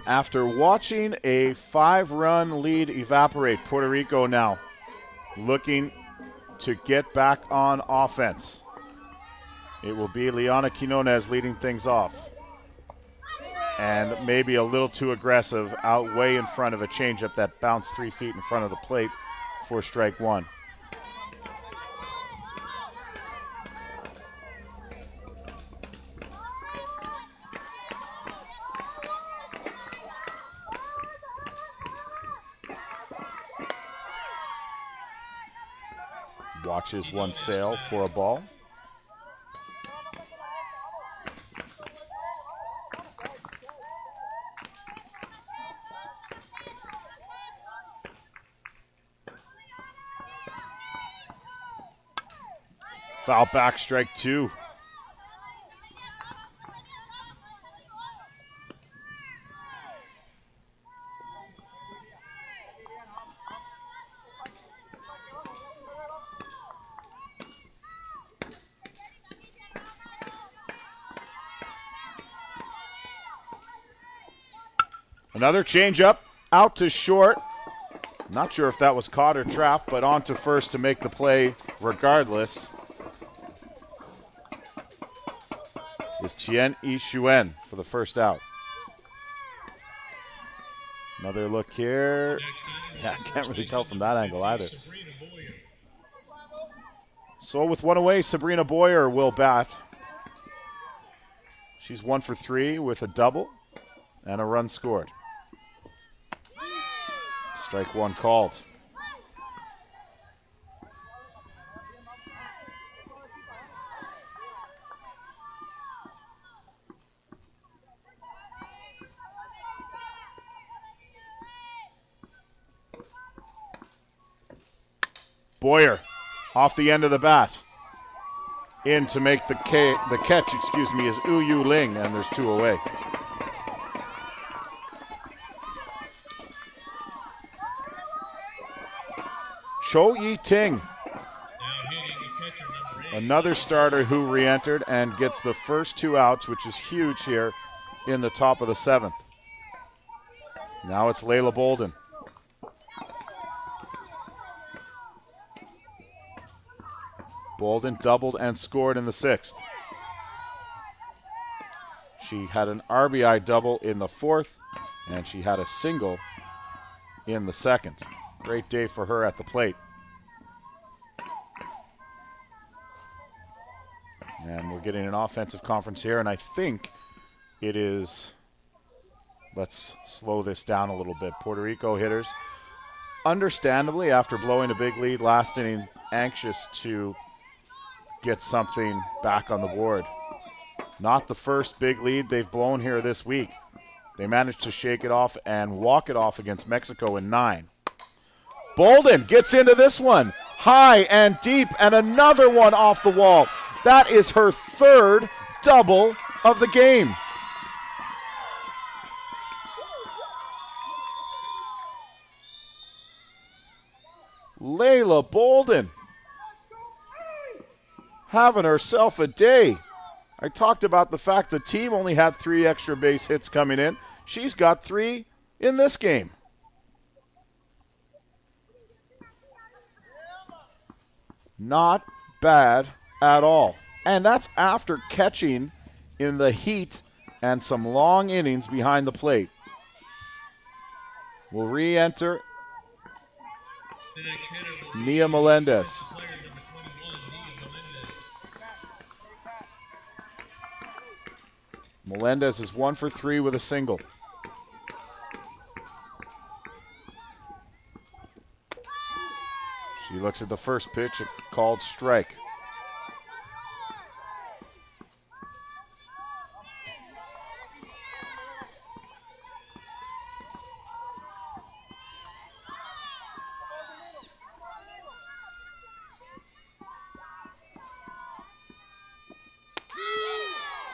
After watching a 5-run lead evaporate, Puerto Rico now looking to get back on offense. It will be Liana Quinones leading things off. And maybe a little too aggressive, out way in front of a changeup that bounced 3 feet in front of the plate for strike one. Watches one sail for a ball. Foul back, strike two. Another changeup out to short. Not sure if that was caught or trapped, but on to first to make the play regardless is Chinese Taipei for the first out. Another look here. Yeah, I can't really tell from that angle either. So with one away, Sabrina Boyer will bat. She's 1 for 3 with a double and a run scored. Strike one called. Boyer off the end of the bat. In to make the catch, is Yu Ling, and there's 2 away. Cho Yi-ting, another starter who re-entered and gets the first 2 outs, which is huge here in the top of the 7th. Now it's Layla Bolden. Bolden doubled and scored in the 6th. She had an RBI double in the 4th, and she had a single in the 2nd. Great day for her at the plate. And we're getting an offensive conference here, and I think it is, let's slow this down a little bit. Puerto Rico hitters, understandably, after blowing a big lead last inning, anxious to get something back on the board. Not the first big lead they've blown here this week. They managed to shake it off and walk it off against Mexico in 9. Bolden gets into this one, high and deep, and another one off the wall. That is her 3rd double of the game. Layla Bolden having herself a day. I talked about the fact the team only had 3 extra base hits coming in. She's got 3 in this game. Not bad at all. And that's after catching in the heat and some long innings behind the plate. Will re-enter Nia Melendez. Melendez is 1 for 3 with a single. She looks at the first pitch, a called strike.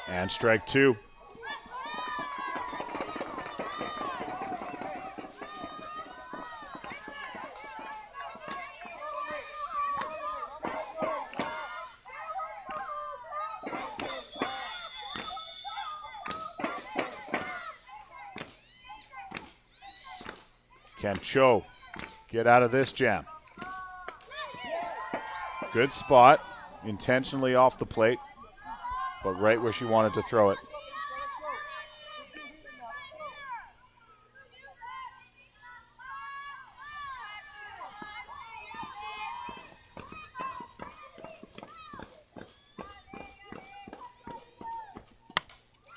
And strike 2. Can Cho get out of this jam? Good spot, intentionally off the plate, but right where she wanted to throw it.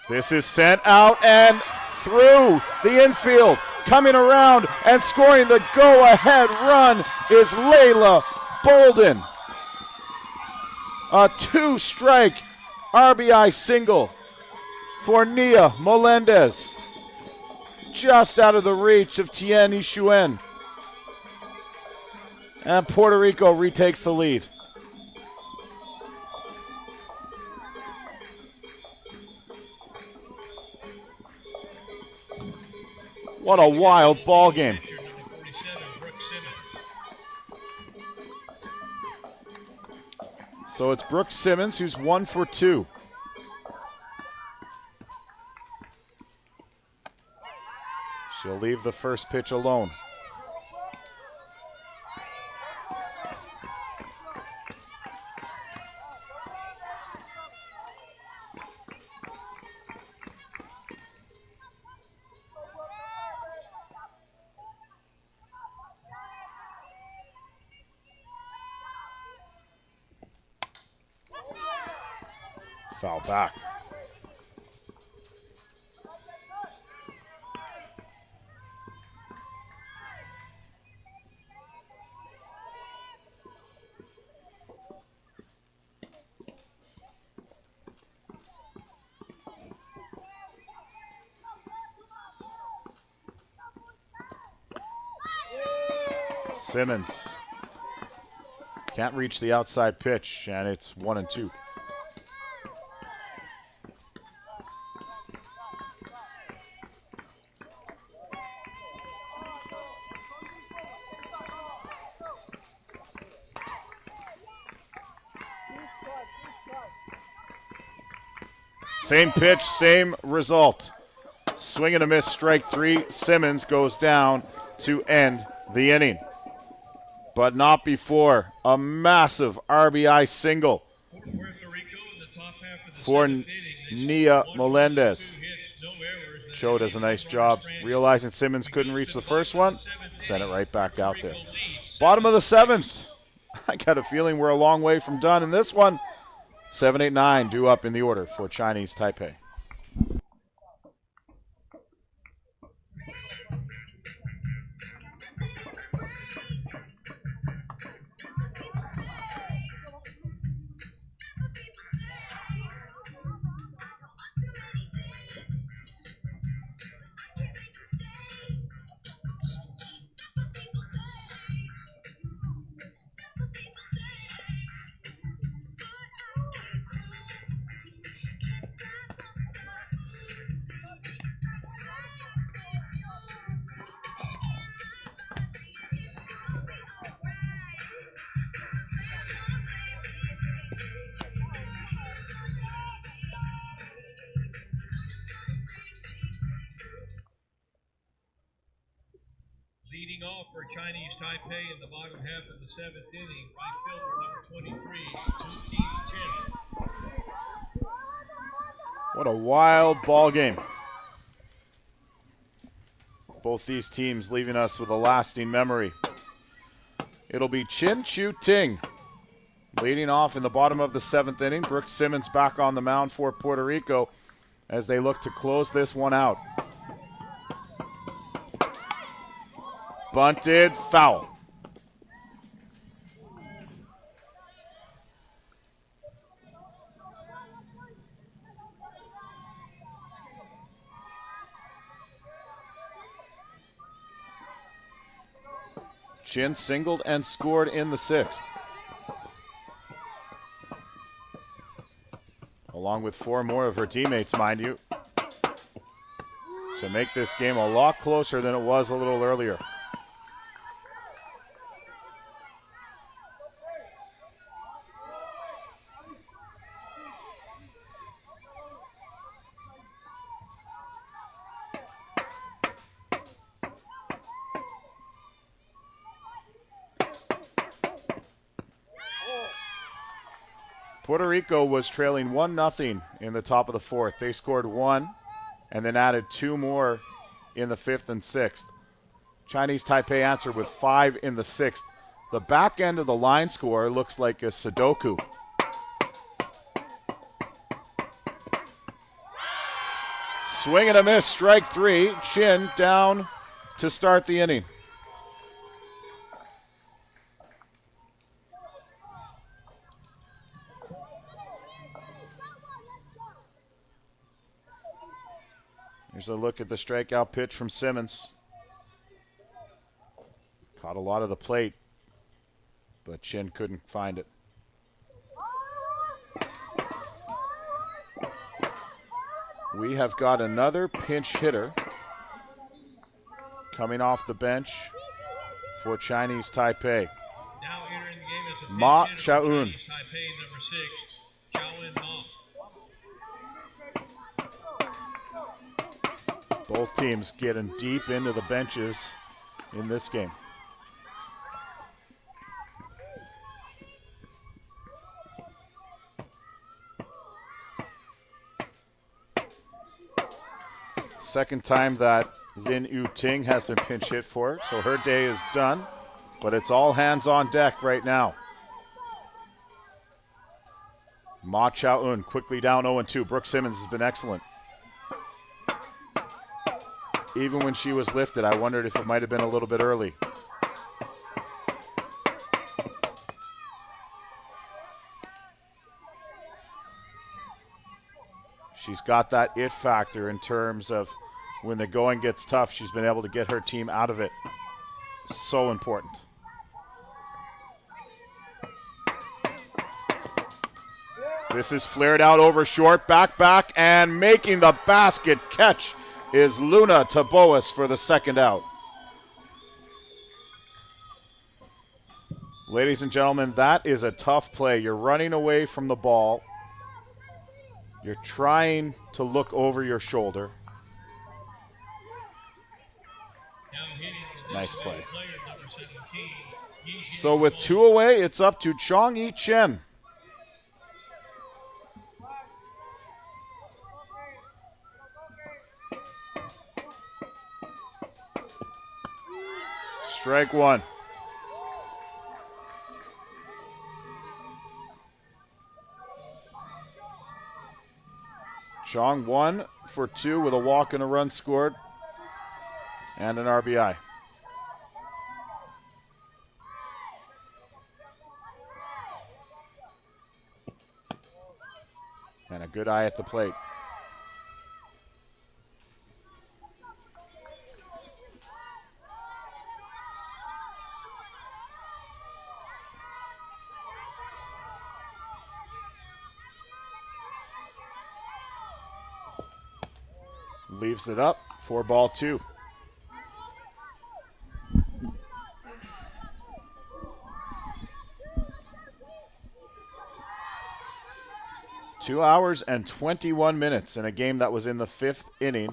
This is sent out and through the infield. Coming around and scoring the go-ahead run is Layla Bolden. A 2-strike RBI single for Nia Melendez. Just out of the reach of Chinese Taipei. And Puerto Rico retakes the lead. What a wild ball game. So it's Brooke Simmons who's 1 for 2. She'll leave the first pitch alone. Foul back. Simmons can't reach the outside pitch, and it's 1-2. Same pitch, same result. Swing and a miss, strike three. Simmons goes down to end the inning. But not before a massive RBI single for Nia Melendez. Cho does a nice job realizing Simmons couldn't reach the first one. Sent it right back out there. Bottom of the seventh. I got a feeling we're a long way from done in this one. 7, 8, 9 due up in the order for Chinese Taipei. Leading off for Chinese Taipei in the bottom half of the seventh inning, right fielder number 23, Chen. What a wild ball game. Both these teams leaving us with a lasting memory. It'll be Chin Chu Ting leading off in the bottom of the seventh inning. Brooks Simmons back on the mound for Puerto Rico as they look to close this one out. Bunted, foul. Chin singled and scored in the sixth, along with four more of her teammates, mind you, to make this game a lot closer than it was a little earlier. Puerto Rico was trailing 1-0 in the top of the fourth. They scored one and then added two more in the fifth and sixth. Chinese Taipei answered with 5 in the sixth. The back end of the line score looks like a Sudoku. Swing and a miss, strike three. Chin down to start the inning. Here's a look at the strikeout pitch from Simmons. Caught a lot of the plate, but Chin couldn't find it. We have got another pinch hitter coming off the bench for Chinese Taipei. Now entering the game is a Ma pinch hitter for Chaun. Chinese Taipei, number 6, Chaun Ma. Both teams getting deep into the benches in this game. Second time that Lin U18 has been pinch hit for, so her day is done, but it's all hands on deck right now. Ma Chao-un quickly down 0-2. Brooke Simmons has been excellent. Even when she was lifted, I wondered if it might have been a little bit early. She's got that it factor in terms of when the going gets tough, she's been able to get her team out of it. So important. This is flared out over short, back, and making the basket catch is Luna Taboas for the second out. Ladies and gentlemen, that is a tough play. You're running away from the ball. You're trying to look over your shoulder. Nice play. So with 2 away, it's up to Chong-Yi Chen. Strike one. Chong 1 for 2 with a walk and a run scored and an RBI. And a good eye at the plate. Leaves it up, 4-2. Two hours and 21 minutes in a game that was in the 5th inning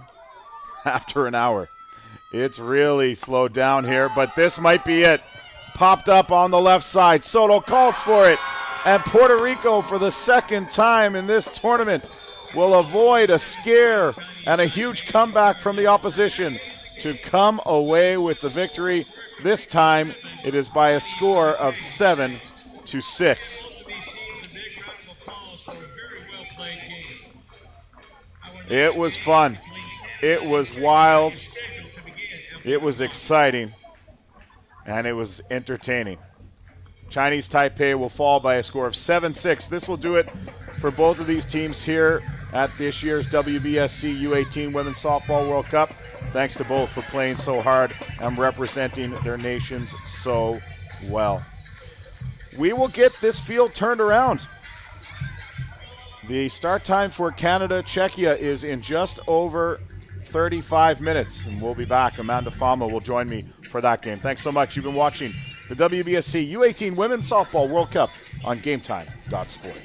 after an hour. It's really slowed down here, but this might be it. Popped up on the left side. Soto calls for it. And Puerto Rico, for the second time in this tournament, will avoid a scare and a huge comeback from the opposition to come away with the victory. This time, it is by a score of 7-6. It was fun. It was wild. It was exciting. And it was entertaining. Chinese Taipei will fall by a score of 7-6. This will do it for both of these teams here at this year's WBSC U18 Women's Softball World Cup. Thanks to both for playing so hard and representing their nations so well. We will get this field turned around. The start time for Canada-Czechia is in just over 35 minutes, and we'll be back. Amanda Fama will join me for that game. Thanks so much. You've been watching the WBSC U18 Women's Softball World Cup on GameTime.Sport.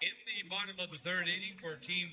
In the bottom of the third inning for Team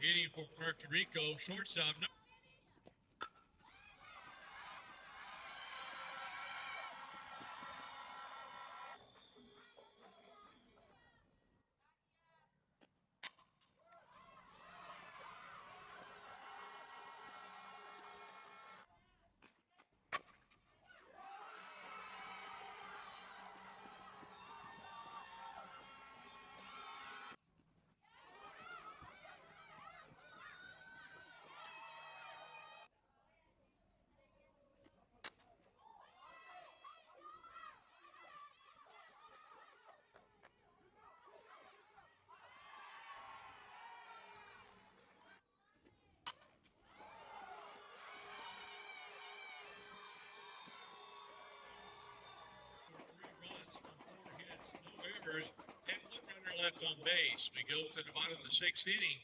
Hitting for Puerto Rico, shortstop. And one runner left on base. We go to the bottom of the sixth inning.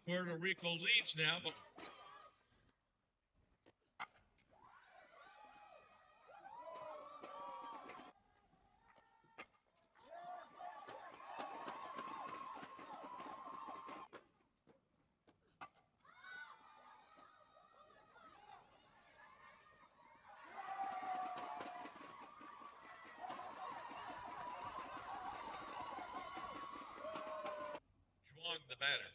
Puerto Rico leads now. Juan, the batter.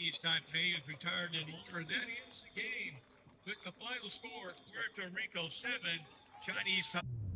Chinese Taipei is retired in order. That ends the game with the final score: Puerto Rico 7, Chinese Taipei.